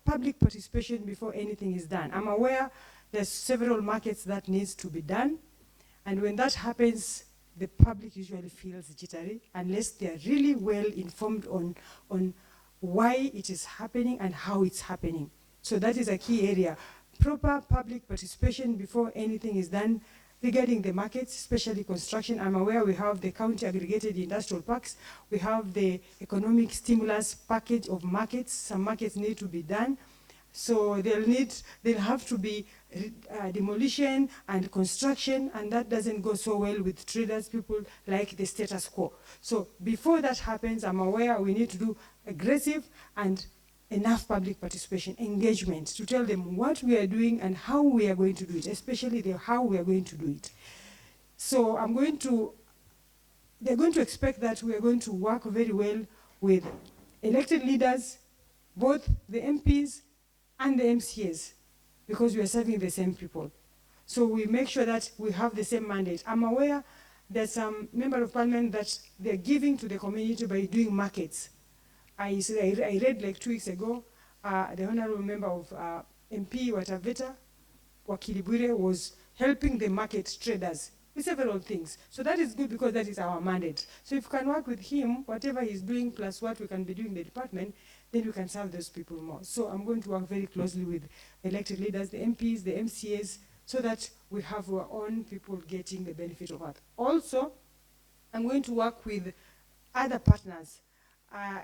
Public participation before anything is done. I'm aware there's several markets that needs to be done. And when that happens, the public usually feels jittery unless they are really well informed on why it is happening and how it's happening. So that is a key area. Proper public participation before anything is done regarding the markets, especially construction. I'm aware we have the county aggregated industrial parks. We have the economic stimulus package of markets. Some markets need to be done. So they'll have to be demolition and construction, and that doesn't go so well with traders, people like the status quo. So before that happens, I'm aware we need to do aggressive and enough public participation, engagement, to tell them what we are doing and how we are going to do it, especially how we are going to do it. So they're going to expect that we are going to work very well with elected leaders, both the MPs and the MCAs, because we are serving the same people. So we make sure that we have the same mandate. I'm aware there's some member of parliament that they're giving to the community by doing markets. I read like 2 weeks ago, the honorable member of MP Wataveta, Wakili Bwire, was helping the market traders with several things. So that is good because that is our mandate. So if we can work with him, whatever he's doing plus what we can be doing in the department, then we can serve those people more. So I'm going to work very closely with elected leaders, the MPs, the MCAs, so that we have our own people getting the benefit of that. Also, I'm going to work with other partners.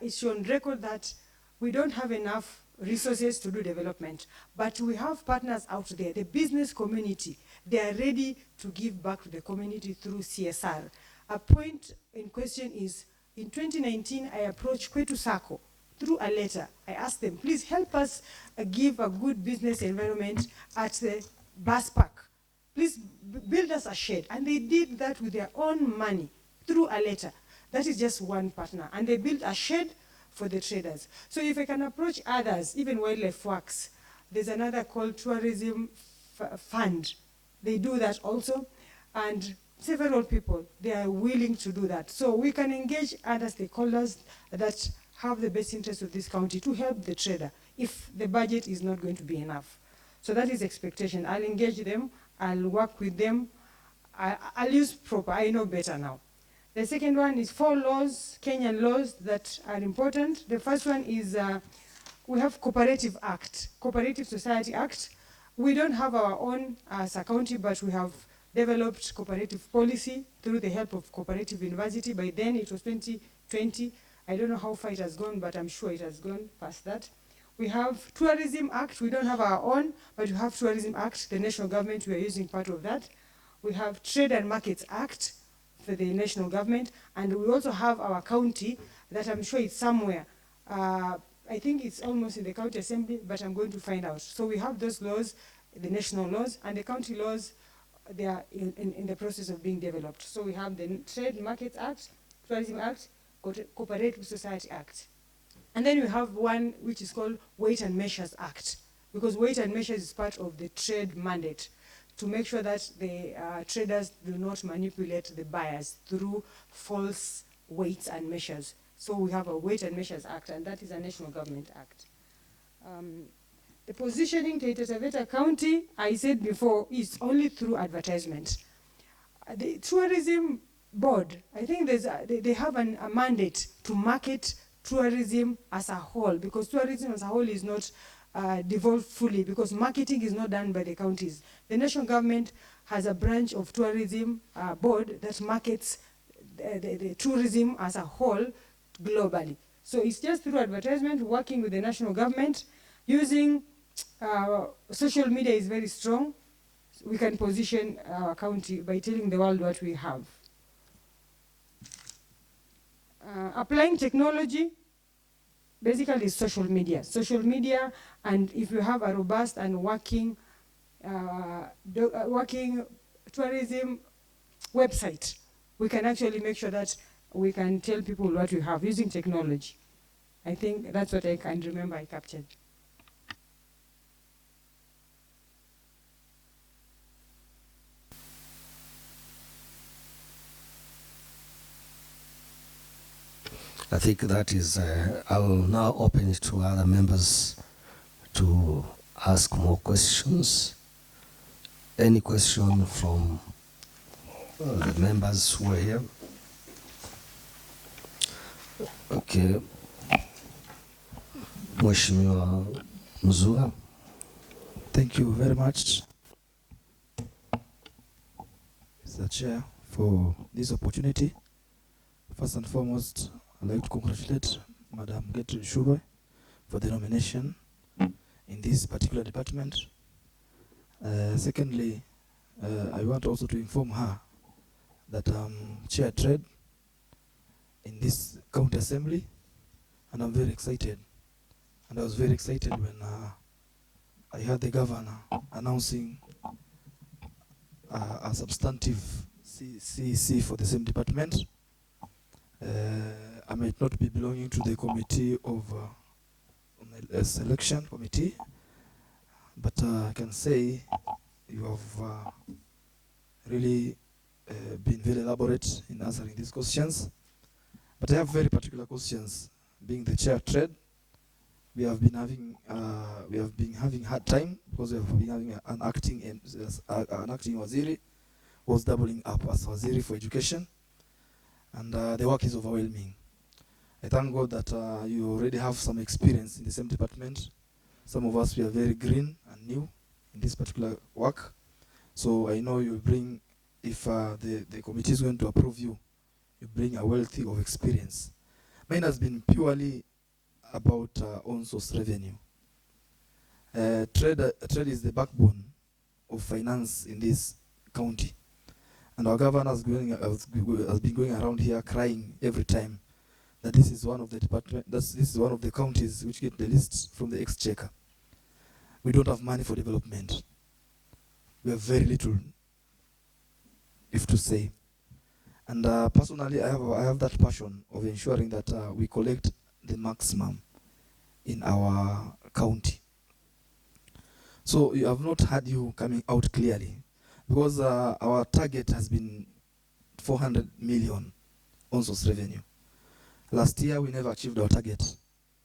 It's on record that we don't have enough resources to do development, but we have partners out there, the business community. They are ready to give back to the community through CSR. A point in question is, in 2019, I approached 𝐶𝐄𝐿 through a letter. I asked them, please help us give a good business environment at the bus park. Please build us a shed. And they did that with their own money through a letter. That is just one partner. And they built a shed for the traders. So if I can approach others, even wildlife works, there's another called Tourism Fund. They do that also. And several people, they are willing to do that. So we can engage other stakeholders that have the best interest of this county to help the trader if the budget is not going to be enough. So that is expectation. I'll engage them. I'll work with them. I'll use proper. I know better now. The second one is 4 laws, Kenyan laws that are important. The first one is we have Cooperative Act, Cooperative Society Act. We don't have our own as a county, but we have developed cooperative policy through the help of Cooperative University. By then it was 2020. I don't know how far it has gone, but I'm sure it has gone past that. We have Tourism Act. We don't have our own, but we have Tourism Act. The national government, we are using part of that. We have Trade and Markets Act for the national government, and we also have our county that I'm sure it's somewhere. I think it's almost in the county assembly, but I'm going to find out. So we have those laws, the national laws, and the county laws, they are in the process of being developed. So we have the Trade and Markets Act, Tourism Act, Cooperative Society Act. And then we have one which is called Weight and Measures Act, because weight and measures is part of the trade mandate to make sure that the traders do not manipulate the buyers through false weights and measures. So we have a Weight and Measures Act, and that is a national government act. The positioning Taita Taveta County, I said before, is only through advertisement. The tourism board, I think they have a mandate to market tourism as a whole, because tourism as a whole is not devolved fully, because marketing is not done by the counties. The national government has a branch of tourism board that markets the tourism as a whole globally. So it's just through advertisement, working with the national government, using social media is very strong. We can position our county by telling the world what we have. Applying technology, basically social media. Social media, and if you have a robust and working tourism website, we can actually make sure that we can tell people what we have using technology. I think that's what I can remember I captured. I think that is, I will now open it to other members to ask more questions. Any question from the members who are here. Okay. Mheshimiwa Mzua. Thank you very much, Mr. Chair, for this opportunity. First and foremost, I'd like to congratulate Madam Gertrude 𝐶HUVE for the nomination in this particular department. Secondly, I want also to inform her that I'm Chair Trade in this county assembly, and I'm very excited. And I was very excited when I heard the governor announcing a substantive CEC for the same department. I might not be belonging to the committee of selection committee, but I can say you have really been very elaborate in answering these questions. But I have very particular questions. Being the chair of trade, we have been having hard time because we have been having an acting waziri was doubling up as waziri for education, and the work is overwhelming. I thank God that you already have some experience in the same department. Some of us, we are very green and new in this particular work. So I know you bring, if the committee is going to approve you, you bring a wealth of experience. Mine has been purely about own source revenue. Trade is the backbone of finance in this county. And our governor has been going around here crying every time that this is one of the this is one of the counties which get the least from the exchequer. We don't have money for development. We have very little, if to say. And personally, I have that passion of ensuring that we collect the maximum in our county. So you have not had you coming out clearly, because our target has been 400 million on source revenue. Last year, we never achieved our target.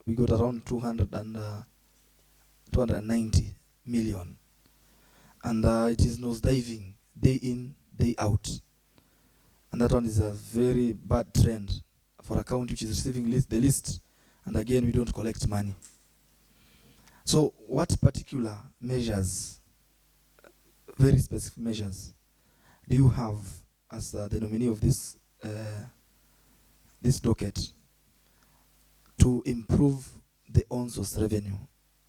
We got around 290 million. And it is nosediving day in, day out. And that one is a very bad trend for a county which is receiving the least. And again, we don't collect money. So what particular measures, very specific measures, do you have as the nominee of this docket to improve the on-source revenue?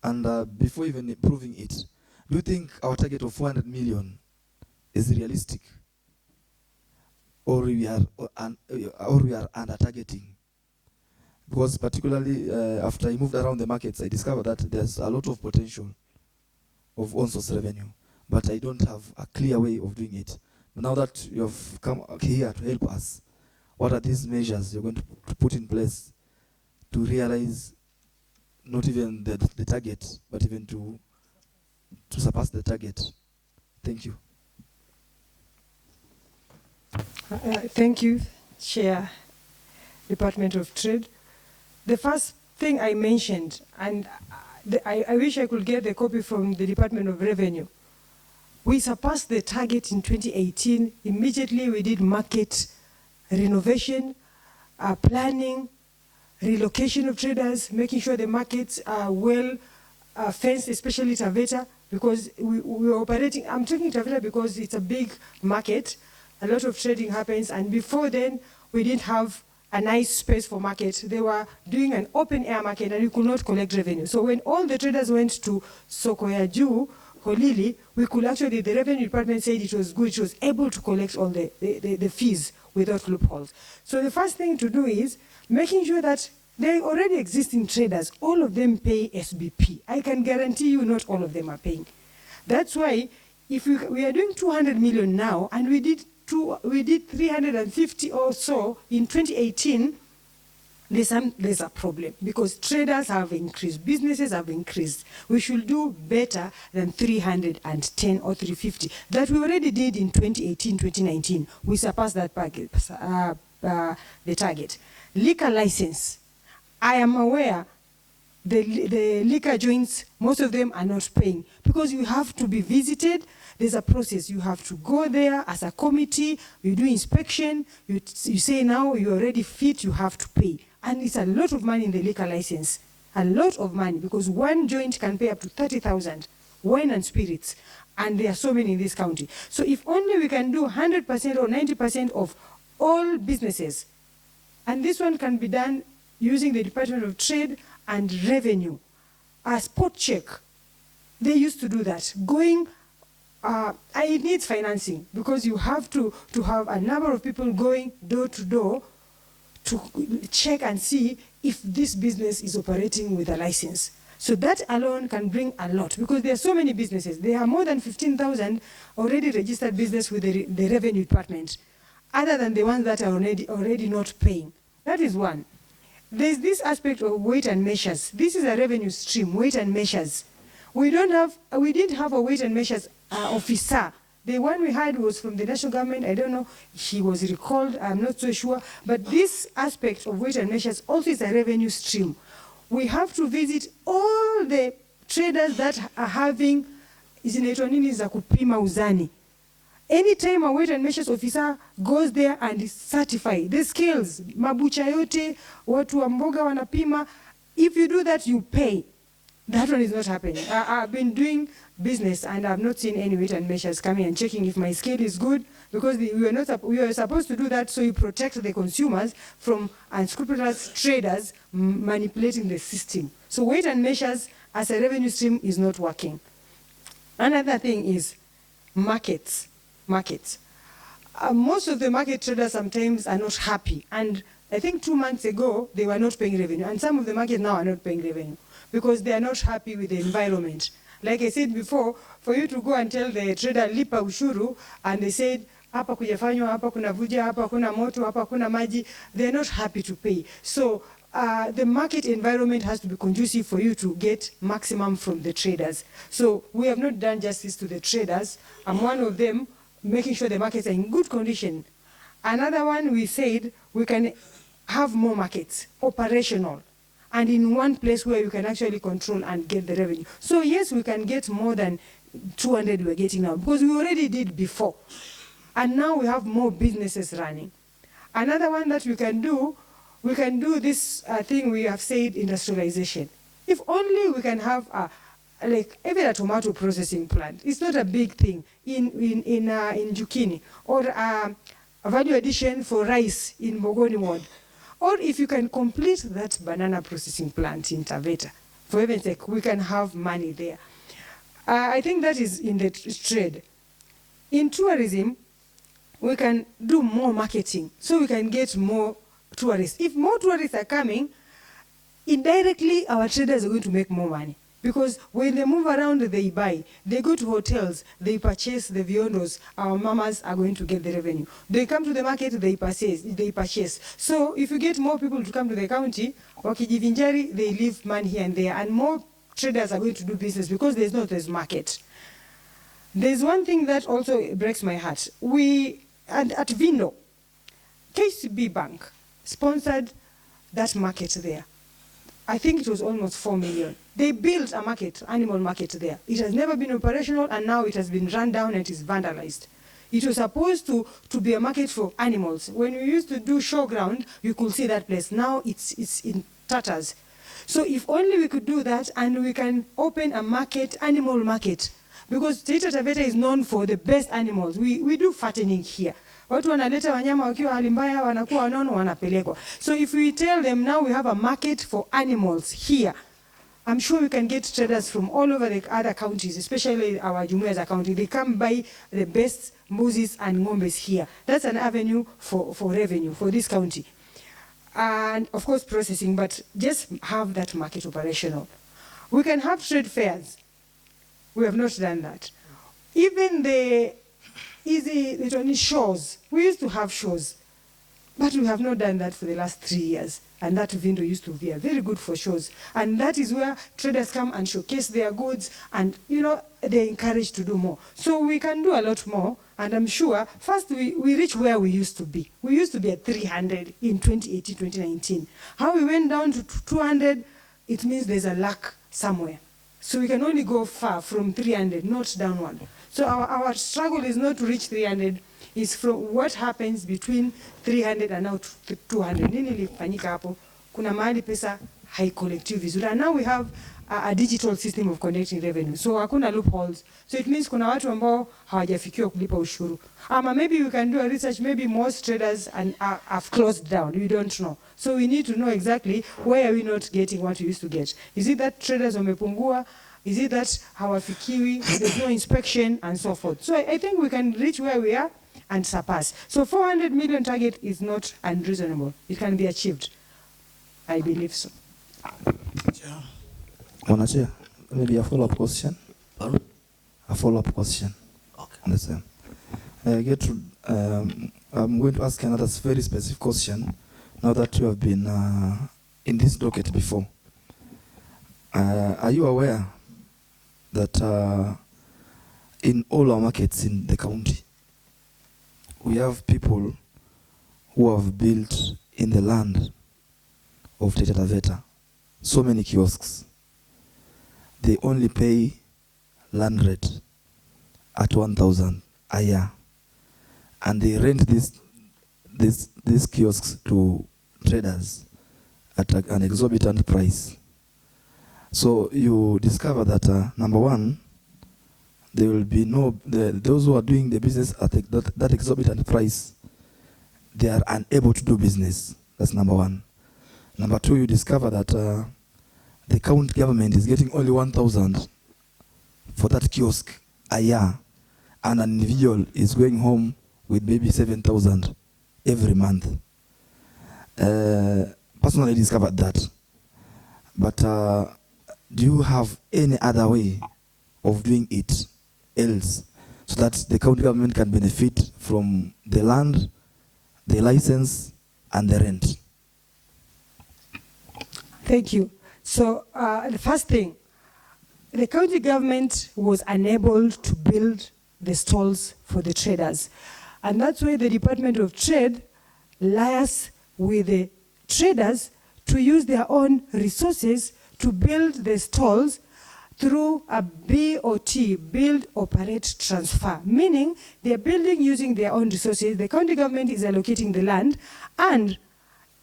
And before even improving it, do you think our target of 400 million is realistic? Or we are under-targeting? Because particularly after I moved around the markets, I discovered that there's a lot of potential of on-source revenue, but I don't have a clear way of doing it. But now that you have come here to help us, what are these measures you're going to put in place to realize not even the target, but even to surpass the target? Thank you. Thank you, Chair, Department of Trade. The first thing I mentioned, and I wish I could get the copy from the Department of Revenue. We surpassed the target in 2018. Immediately we did market renovation, planning, relocation of traders, making sure the markets are well fenced, especially Taveta, because we were operating, I'm talking Taveta because it's a big market, a lot of trading happens, and before then, we didn't have a nice space for market. They were doing an open air market and you could not collect revenue. So when all the traders went to soko ya juu, Holili, we could actually, the revenue department said it was good, it was able to collect all the fees without loopholes. So the first thing to do is making sure that they already existing traders, all of them pay SBP. I can guarantee you not all of them are paying. That's why if we are doing 200 million now, and we did 350 or so in 2018, there's a problem because traders have increased, businesses have increased. We should do better than 310 or 350 that we already did in 2018, 2019. We surpassed that the target. Liquor license. I am aware the liquor joints, most of them are not paying because you have to be visited. there's a process. You have to go there as a committee, you do inspection, you say now you're already fit, you have to pay. And it's a lot of money in the liquor license. A lot of money, because one joint can pay up to 30,000, wine and spirits. And there are so many in this county. So if only we can do 100% or 90% of all businesses, and this one can be done using the Department of Trade and Revenue. A spot check, they used to do that. It needs financing, because you have to have a number of people going door to door to check and see if this business is operating with a license. So that alone can bring a lot, because there are so many businesses. There are more than 15,000 already registered business with the Revenue Department, other than the ones that are already not paying. That is one. There's this aspect of weight and measures. This is a revenue stream, weight and measures. We didn't have a weight and measures officer. The one we had was from the national government. I don't know, he was recalled, I'm not so sure. But this aspect of weight and measures also is a revenue stream. We have to visit all the traders that are having zinaitwa nini za kupima uzani. Anytime a weight and measures officer goes there and is certified, the scales, mabucha yote, watu wa mboga wanapima, if you do that, you pay. That one is not happening. I've been doing business and I've not seen any weight and measures coming and checking if my scale is good, because we were supposed to do that so you protect the consumers from unscrupulous traders manipulating the system. So weight and measures as a revenue stream is not working. Another thing is markets. Most of the market traders sometimes are not happy. And I think 2 months ago, they were not paying revenue. And some of the markets now are not paying revenue because they are not happy with the environment. Like I said before, for you to go and tell the trader, lipa ushuru, and they said, hapa kujafanywa, hapa kuna vuja, hapa kuna moto, hapa kuna maji, they're not happy to pay. So the market environment has to be conducive for you to get maximum from the traders. So we have not done justice to the traders. I'm one of them, making sure the markets are in good condition. Another one, we said we can have more markets, operational, and in one place where you can actually control and get the revenue. So yes, we can get more than 200 we're getting now, because we already did before. And now we have more businesses running. Another one that we can do this thing we have said, industrialization. If only we can have like even a tomato processing plant. It's not a big thing in Jukini, or a value addition for rice in Bogoni ward. Or if you can complete that banana processing plant in Taveta, for heaven's sake, we can have money there. I think that is in the trade. In tourism, we can do more marketing so we can get more tourists. If more tourists are coming, indirectly our traders are going to make more money. Because when they move around, they buy. They go to hotels, they purchase the viondos, our mamas are going to get the revenue. They come to the market, they purchase. So if you get more people to come to the county, wakijivinjari, they leave money here and there, and more traders are going to do business because there's not this market. There's one thing that also breaks my heart. At Vindo, KCB Bank sponsored that market there. I think it was almost 4 million. They built a market, animal market there. It has never been operational, and now it has been run down and it is vandalized. It was supposed to be a market for animals. When we used to do showground, you could see that place. Now it's in tatters. So if only we could do that, and we can open a market, animal market. Because Taita Taveta is known for the best animals. We do fattening here. Watu wanaleta wanyama wakiwa hali mbaya, wanakuwa wanono, wanapelekwa. So if we tell them now we have a market for animals here, I'm sure we can get traders from all over the other counties, especially our Jumuiya's county. They come buy the best mbusis and ngombes here. That's an avenue for revenue for this county. And of course processing, but just have that market operational. We can have trade fairs. We have not done that. Even the shows. We used to have shows, but we have not done that for the last 3 years. And that window used to be very good for shows. And that is where traders come and showcase their goods, and they're encouraged to do more. So we can do a lot more, and I'm sure first we reach where we used to be. We used to be at 300 in 2018, 2019. How we went down to 200, it means there's a lack somewhere. So we can only go far from 300, not downward. So our struggle is not to reach 300, it's from what happens between 300 and now to 200. Nini ilifanyika hapo? Kuna mahali pesa haikolektiwi vizuri. And now we have a digital system of collecting revenue. So hakuna loopholes. So it means kuna watu ambao hawajafikiwa kulipa ushuru. Ama maybe we can do a research, maybe most traders have closed down. We don't know. So we need to know exactly why are we not getting what we used to get. Is it that traders wamepungua? Is it that hawafikiwi? There's no inspection and so forth. So I think we can reach where we are and surpass. So 400 million target is not unreasonable. It can be achieved. I believe so. Yeah. Chair, maybe a follow-up question. Pardon? A follow-up question. Okay. Understand. I'm going to ask another very specific question. Now that you have been in this docket before, are you aware that in all our markets in the county, we have people who have built in the land of Taita Taveta so many kiosks? They only pay land rate at 1,000 a year, and they rent these kiosks to traders at an exorbitant price. So you discover that number one, there will be those who are doing the business at that exorbitant price, they are unable to do business. That's number one. Number two, you discover that the county government is getting only 1,000 for that kiosk a year, and an individual is going home with maybe 7,000 every month. Personally discovered that. But do you have any other way of doing it else so that the county government can benefit from the land, the license, and the rent? Thank you. So the first thing, the county government was unable to build the stalls for the traders. And that's why the Department of Trade liaised with the traders to use their own resources to build the stalls through a BOT, build, operate, transfer. Meaning they're building using their own resources. The county government is allocating the land, and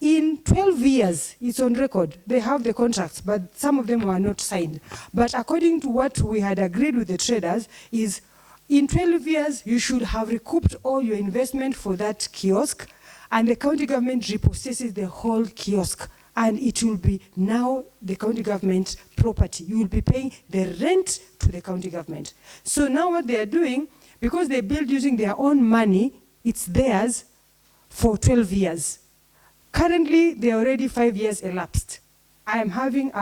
in 12 years, it's on record, they have the contracts, but some of them were not signed. But according to what we had agreed with the traders is, in 12 years, you should have recouped all your investment for that kiosk, and the county government repossesses the whole kiosk, and it will be now the county government property. You will be paying the rent to the county government. So now what they are doing, because they build using their own money, it's theirs for 12 years. Currently, they are already 5 years elapsed. I am having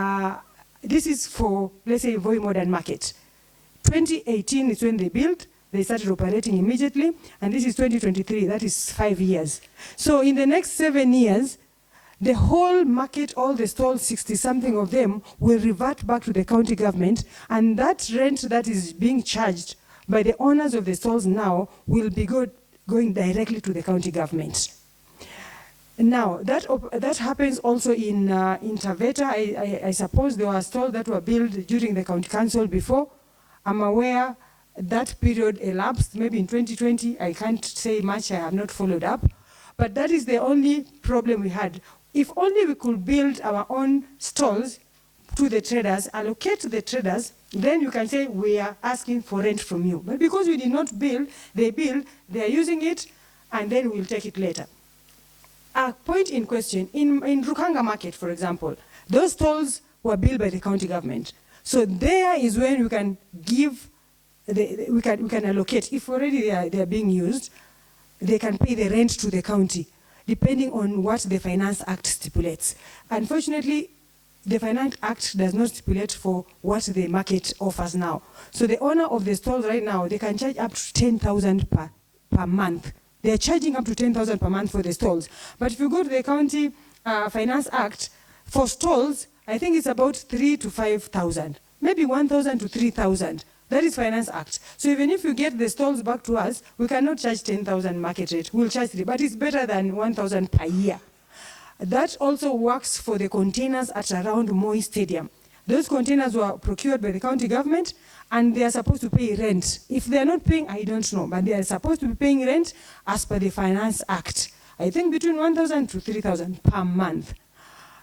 this is for, let's say, Voi Modern Market. 2018 is when they built, they started operating immediately, and this is 2023, that is 5 years. So in the next 7 years, the whole market, all the stalls, 60-something of them, will revert back to the county government, and that rent that is being charged by the owners of the stalls now will be going directly to the county government. Now, that happens also in Taveta. I suppose there were stalls that were built during the county council before. I'm aware that period elapsed, maybe in 2020. I can't say much, I have not followed up. But that is the only problem we had. If only we could build our own stalls to the traders, allocate to the traders, then you can say we are asking for rent from you. But because we did not build, they are using it, and then we'll take it later. A point in question, in Rukanga Market, for example, those stalls were built by the county government. So there is when we can give, we can allocate. If already they are being used, they can pay the rent to the county, depending on what the Finance Act stipulates. Unfortunately, the Finance Act does not stipulate for what the market offers now. So the owner of the stalls right now, they can charge up to 10,000 per month. They're charging up to 10,000 per month for the stalls. But if you go to the County Finance Act, for stalls, I think it's about 3,000 to 5,000, maybe 1,000 to 3,000. That is Finance Act. So even if you get the stalls back to us, we cannot charge 10,000 market rate. We'll charge 3, but it's better than 1,000 per year. That also works for the containers at around Moi Stadium. Those containers were procured by the county government, and they are supposed to pay rent. If they are not paying, I don't know, but they are supposed to be paying rent as per the Finance Act. I think between 1,000 to 3,000 per month.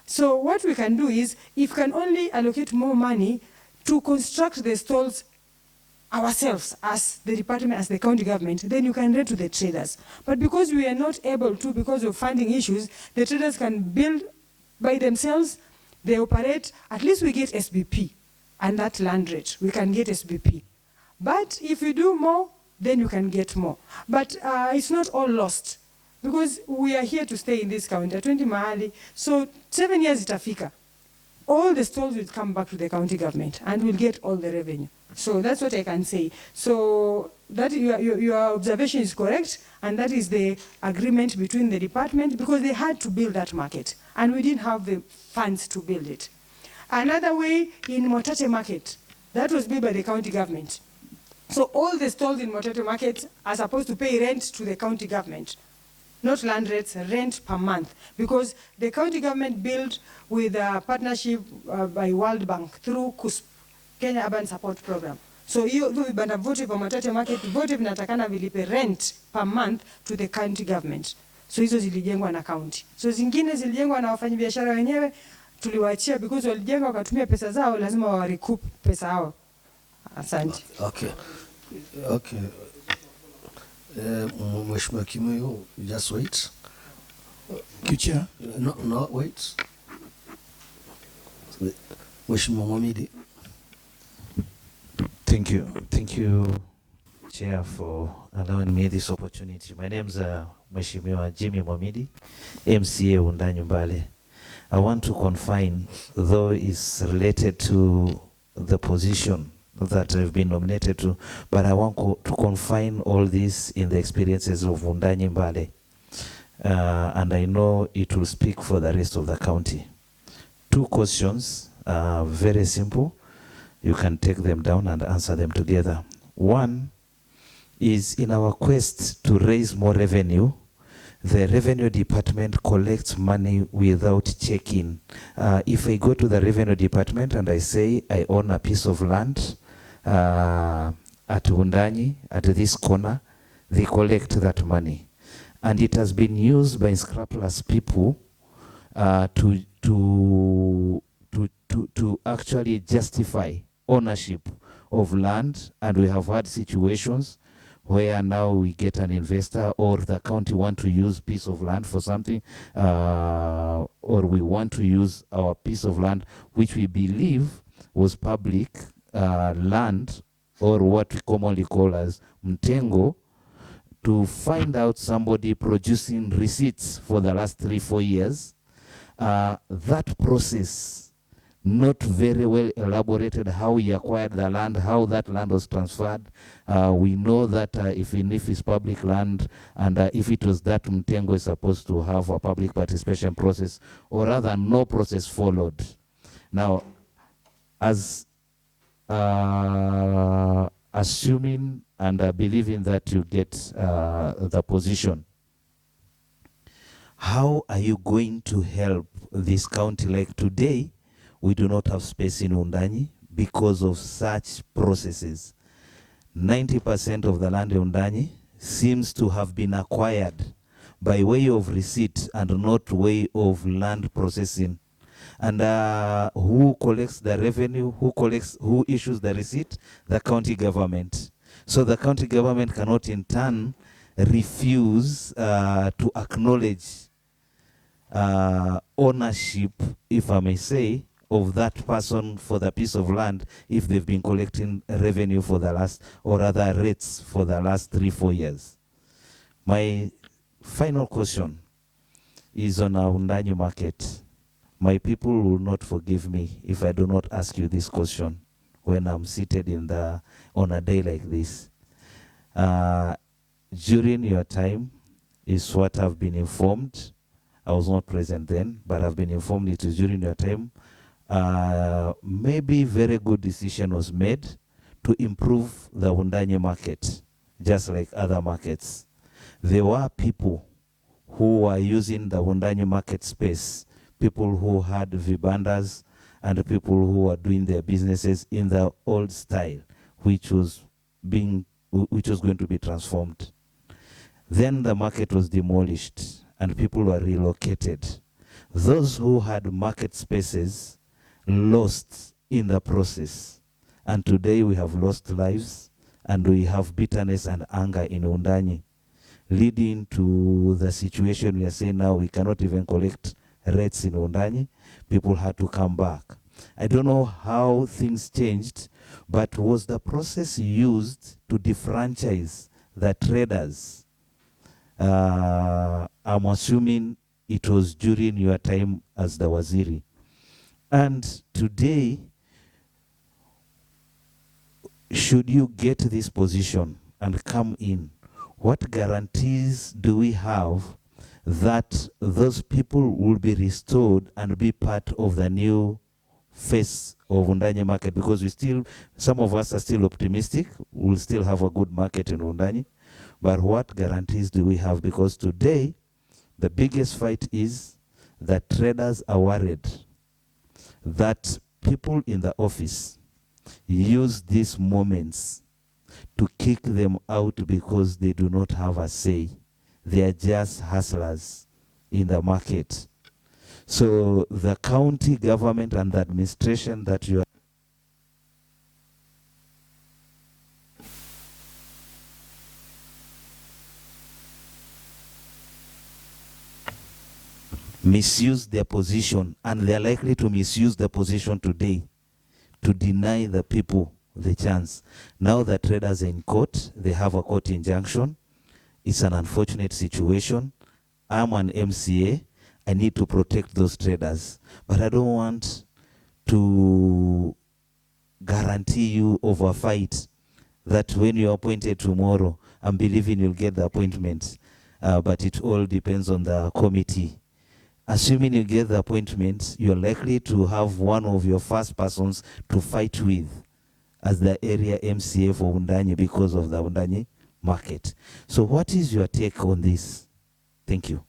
So what we can do is, if we can only allocate more money to construct the stalls ourselves as the department, as the county government, then you can rent to the traders. But because we are not able to, because of funding issues, the traders can build by themselves, they operate, at least we get SBP, and that land rate, we can get SBP. But if you do more, then you can get more. But it's not all lost, because we are here to stay in this county, 20 mahali, so 7 years itafika. All the stalls will come back to the county government, and we'll get all the revenue. So that's what I can say. So that your observation is correct, and that is the agreement between the department, because they had to build that market, and we didn't have the funds to build it. Another way, in Motate Market, that was built by the county government. So all the stalls in Motate Market are supposed to pay rent to the county government, not land rates, rent per month, because the county government built with a partnership by World Bank through KUSP, Kenya Urban Support Program. So hiyo vibanda vote vya Motate Market vote vinatakana vilipe rent per month to the county government. So hizo zilijengwa na county. So zingine zilijengwa na wafanyabiashara wenyewe, tuliwaachia because walijenga wakatumia pesa zao, lazima wa recoup pesa hao. Asante. Okay. Okay. Mheshimiwa Kimeu, just wait. Kicha. No, wait. Mheshimiwa Mwamidi. Thank you, Chair, for allowing me this opportunity. My name is Mheshimiwa Jimmy Mwamidi, MCA Undanyumbale. I want to confine, though it's related to the position that I've been nominated to, but I want to confine all this in the experiences of Undanyumbale. And I know it will speak for the rest of the county. 2 questions, very simple. You can take them down and answer them together. One is, in our quest to raise more revenue, the revenue department collects money without checking. If I go to the revenue department and I say I own a piece of land at Undanyi, at this corner, they collect that money. And it has been used by scrupulous people to actually justify ownership of land. And we have had situations where now we get an investor, or the county want to use piece of land for something, or we want to use our piece of land which we believe was public land, or what we commonly call as mtengo, to find out somebody producing receipts for the last 3-4 years. That process, not very well elaborated, how we acquired the land, how that land was transferred. We know that if it's public land, and if it was that mtengo is supposed to have a public participation process, or rather no process followed. Now, as assuming and believing that you get the position, how are you going to help this county? Like today, we do not have space in Undanyi because of such processes. 90% of the land in Undanyi seems to have been acquired by way of receipt and not way of land processing. And who collects the revenue? Who issues the receipt? The county government. So the county government cannot in turn refuse to acknowledge ownership, if I may say, of that person for the piece of land if they've been collecting revenue for the last, or other rates for the last 3-4 years. My final question is on our Undanyi market. My people will not forgive me if I do not ask you this question when I'm seated on a day like this. During your time is what I've been informed. I was not present then, but I've been informed it is during your time. Maybe very good decision was made to improve the Undanyi market, just like other markets. There were people who were using the Undanyi market space, people who had vibandas, and people who were doing their businesses in the old style, which was going to be transformed. Then the market was demolished and people were relocated. Those who had market spaces lost in the process. And today we have lost lives and we have bitterness and anger in Wundanyi, leading to the situation we are saying now. We cannot even collect rates in Wundanyi. People had to come back. I don't know how things changed, but was the process used to defranchise the traders? I'm assuming it was during your time as the Waziri. And today, should you get this position and come in, what guarantees do we have that those people will be restored and be part of the new face of Wundanyi market? Because some of us are still optimistic, we'll still have a good market in Wundanyi. But what guarantees do we have? Because today, the biggest fight is that traders are worried that people in the office use these moments to kick them out because they do not have a say. They are just hustlers in the market. So the county government and the administration that you are misuse their position, and they are likely to misuse the position today to deny the people the chance. Now the traders are in court, they have a court injunction. It's an unfortunate situation. I'm an MCA, I need to protect those traders, but I don't want to guarantee you over a fight that when you're appointed tomorrow, I'm believing you'll get the appointment, but it all depends on the committee. Assuming you get the appointment, you're likely to have one of your first persons to fight with as the area MCA for Wundanyi because of the Wundanyi market. So what is your take on this? Thank you.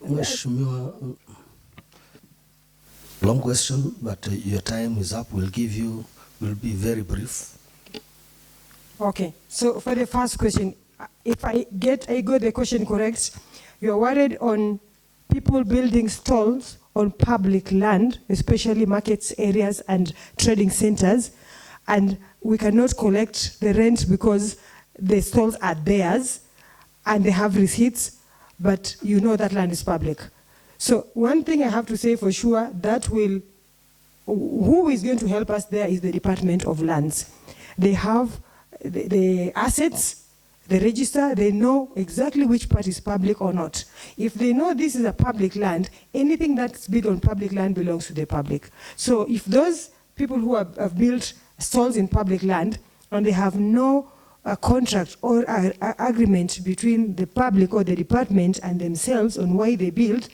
Mheshimiwa, long question, but your time is up. We'll be very brief. Okay, so for the first question, if I got the question correct, you're worried on people building stalls on public land, especially markets, areas, and trading centers, and we cannot collect the rent because the stalls are theirs and they have receipts, but you know that land is public. So one thing I have to say for sure, who is going to help us there is the Department of Lands. They have the assets, the register, they know exactly which part is public or not. If they know this is a public land, anything that's built on public land belongs to the public. So if those people who have built stalls in public land and they have no contract or agreement between the public or the department and themselves on why they build,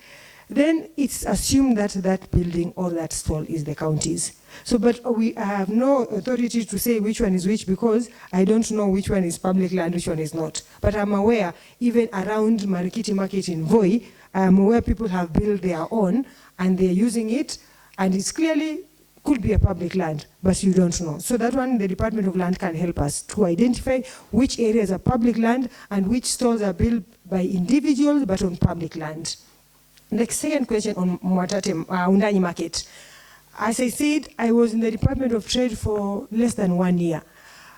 then it's assumed that that building or that stall is the county's. So, but we have no authority to say which one is which because I don't know which one is public land, which one is not. But I'm aware, even around Marikiti Market in Voi, I'm aware people have built their own and they're using it, and it's clearly could be a public land, but you don't know. So that one, the Department of Land can help us to identify which areas are public land and which stalls are built by individuals but on public land. The second question on Wundanyi market. As I said, I was in the Department of Trade for less than 1 year.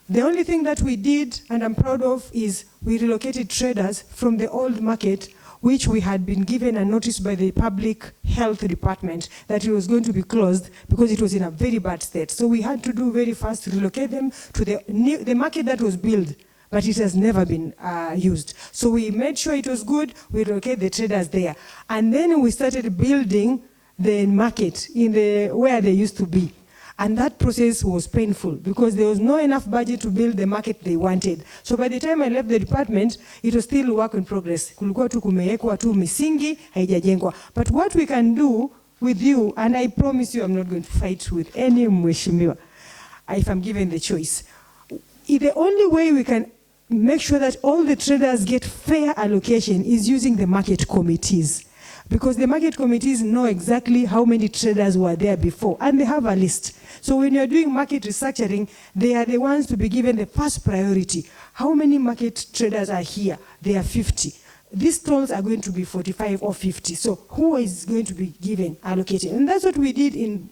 The only thing that we did, and I'm proud of, is we relocated traders from the old market, which we had been given a notice by the Public Health Department that it was going to be closed because it was in a very bad state. So we had to do very fast to relocate them to the market that was built, but it has never been used. So we made sure it was good, we relocated the traders there. And then we started building the market where they used to be. And that process was painful because there was not enough budget to build the market they wanted. So by the time I left the department, it was still work in progress. Kulikuwa tu kumewekwa tu misingi, haijajengwa. But what we can do with you, and I promise you I'm not going to fight with any mheshimiwa, if I'm given the choice. The only way we can make sure that all the traders get fair allocation is using the market committees. because the market committees know exactly how many traders were there before, and they have a list. So when you're doing market restructuring, they are the ones to be given the first priority. How many market traders are here? They are 50. These stalls are going to be 45 or 50. So who is going to be given, allocated? And that's what we did in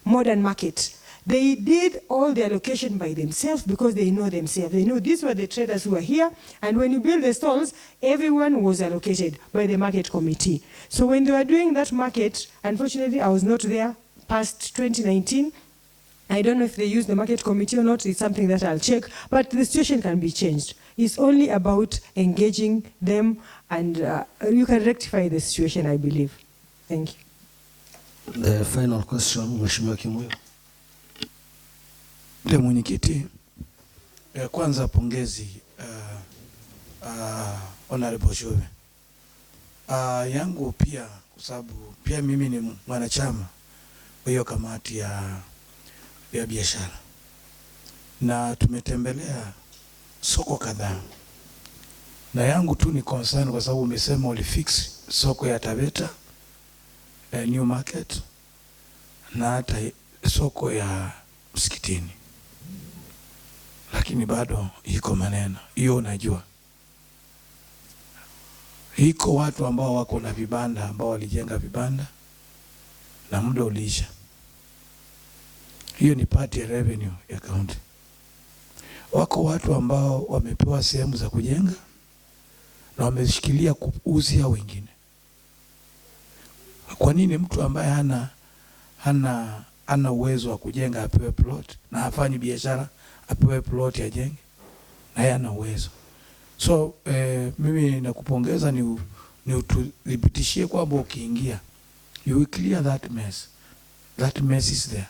modern market. They did all the allocation by themselves because they know themselves. They know these were the traders who were here. And when you build the stalls, everyone was allocated by the market committee. So when they were doing that market, unfortunately, I was not there past 2019. I don't know if they use the market committee or not. It's something that I'll check. But the situation can be changed. It's only about engaging them, and you can rectify the situation, I believe. Thank you. The final question, Mheshimiwa Kimuyu. Ndio mwenyekiti, kwanza pongezi Honorable Shobe. Yangu pia, kwa sababu pia mimi ni mwanachama wa hiyo kamati ya biashara, na tumetembelea soko kadhaa, na yangu tu ni concern kwa sababu umesema ulifix soko ya Taveta, New Market, na hata soko ya Msikitini, lakini bado iko maneno hiyo. Unajua iko watu ambao wako na vibanda, ambao walijenga vibanda na muda uliisha. Hiyo ni part ya revenue ya county. Wako watu ambao wamepewa sehemu za kujenga na wameshikilia kuuzia wengine. Kwa nini mtu ambaye hana uwezo wa kujenga apewe plot, na hafanyi biashara apewe plot ya jenge, na yeye ana uwezo? So mimi nakupongeza, ni ututhibitishie kwamba ukiingia you will clear that mess. That mess is there.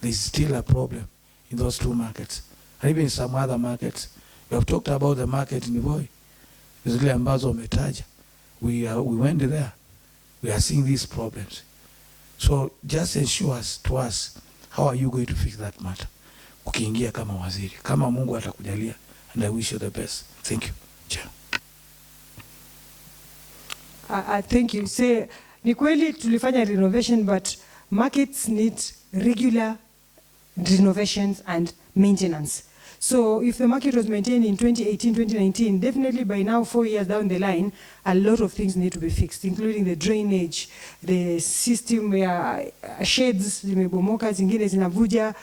There is still a problem in those two markets, and even in some other markets. We have talked about the market in Voi, zile ambazo umetaja. We went there. We are seeing these problems. So just ensure to us, how are you going to fix that matter? Ukiingia kama waziri, kama Mungu atakujalia, and I wish you the best. Thank you, Chair. Thank you. Say, ni kweli tulifanya renovation, but markets need regular renovations and maintenance. So if the market was maintained in 2018, 2019, definitely by now, 4 years down the line, a lot of things need to be fixed, including the drainage, the system where sheds zimebomoka, zingine zinavuja.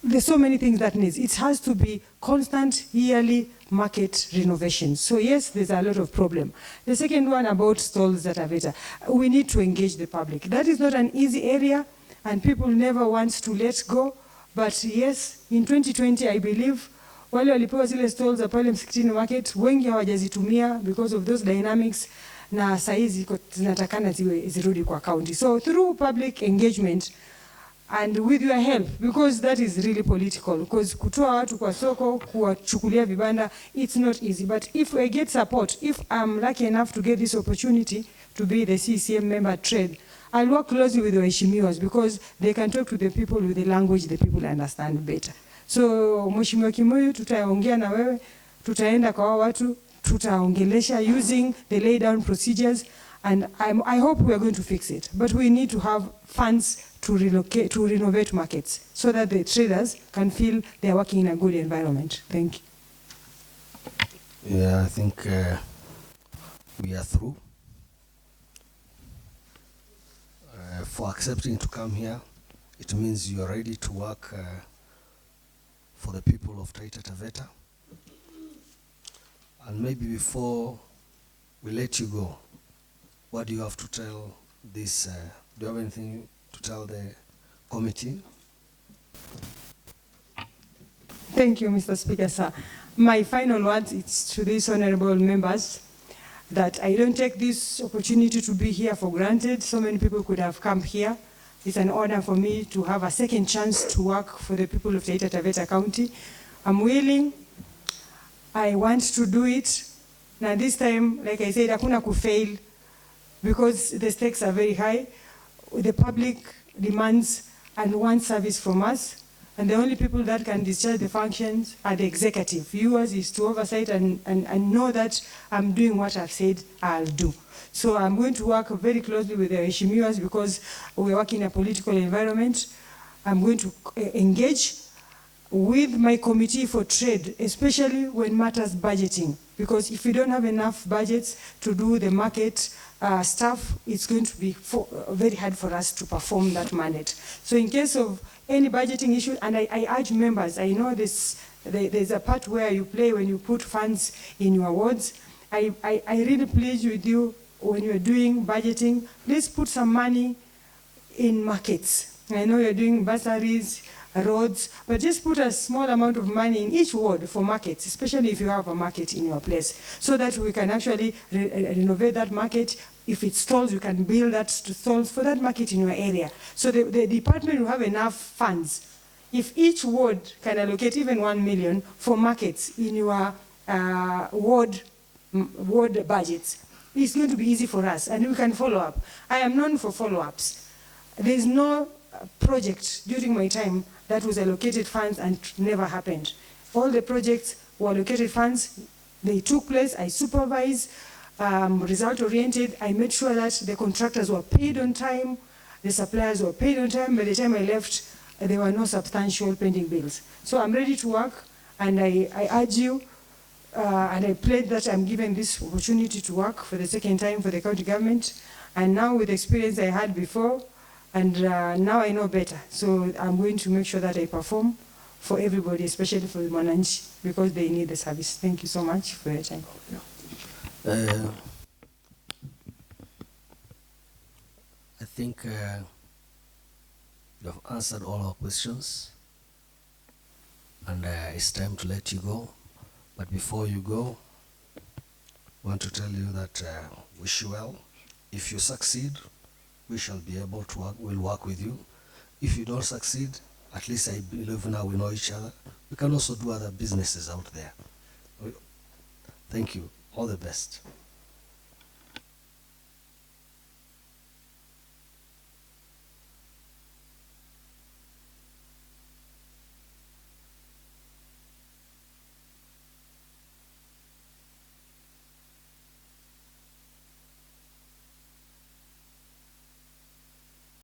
There's so many things that needs. It has to be constant yearly market renovation. So yes, there's a lot of problem. The second one about stalls that are better. We need to engage the public. That is not an easy area, and people never want to let go. But yes, in 2020, I believe, wale walipewa zile stalls za pale Msikitini Market, wengi hawajazitumia because of those dynamics, na saizi zinatakana zirudi kwa county. So through public engagement and with your help, because that is really political, because kutoa watu kwa soko, kuwachukulia vibanda, it's not easy. But if we get support, if I'm lucky enough to get this opportunity to be the CCM member at trade, I'll work closely with the waheshimiwas, because they can talk to the people with the language the people understand better. So Mheshimiwa Kimuyu, tutaongea na wewe, tutaenda kwa watu, tutaongelesha using the lay down procedures, and I hope we are going to fix it. But we need to have funds to relocate, to renovate markets, so that the traders can feel they are working in a good environment. Thank you. Yeah, I think we are through. For accepting to come here, it means you are ready to work for the people of Taita Taveta. And maybe before we let you go, what do you have to tell this? Do you have anything to tell the committee? Thank you, Mr. Speaker, sir. My final words is to these honorable members, that I don't take this opportunity to be here for granted. So many people could have come here. It's an honor for me to have a second chance to work for the people of Taita Taveta County. I'm willing. I want to do it. Now this time, like I said, hakuna kufail, because the stakes are very high. The public demands and wants service from us. and the only people that can discharge the functions are the executive. Yours is to oversight and know that I'm doing what I've said I'll do. So I'm going to work very closely with the Mheshimiwas because we work in a political environment. I'm going to engage with my committee for trade, especially when matters budgeting. Because if we don't have enough budgets to do the market stuff, it's going to be very hard for us to perform that mandate. So in case of any budgeting issue, and I urge members, I know there's a part where you play when you put funds in your wards. I really plead with you when you're doing budgeting, please put some money in markets. I know you're doing bursaries, roads, but just put a small amount of money in each ward for markets, especially if you have a market in your place, so that we can actually renovate that market. If it stalls, you can build that stalls for that market in your area. So the department will have enough funds. If each ward can allocate even 1 million for markets in your ward budgets, it's going to be easy for us, and we can follow up. I am known for follow-ups. There's no project during my time that was allocated funds and never happened. All the projects were allocated funds, they took place, I supervised, result-oriented. I made sure that the contractors were paid on time, the suppliers were paid on time. By the time I left, there were no substantial pending bills. So I'm ready to work, and I urge you, and I pledge that I'm given this opportunity to work for the second time for the county government. And now with the experience I had before, and now I know better. So I'm going to make sure that I perform for everybody, especially for the Mwananchi, because they need the service. Thank you so much for your time. I think you have answered all our questions, and it's time to let you go. But before you go, I want to tell you that wish you well. If you succeed, we shall be able to work, we'll work with you. If you don't succeed, at least I believe now we know each other. We can also do other businesses out there. Thank you. All the best.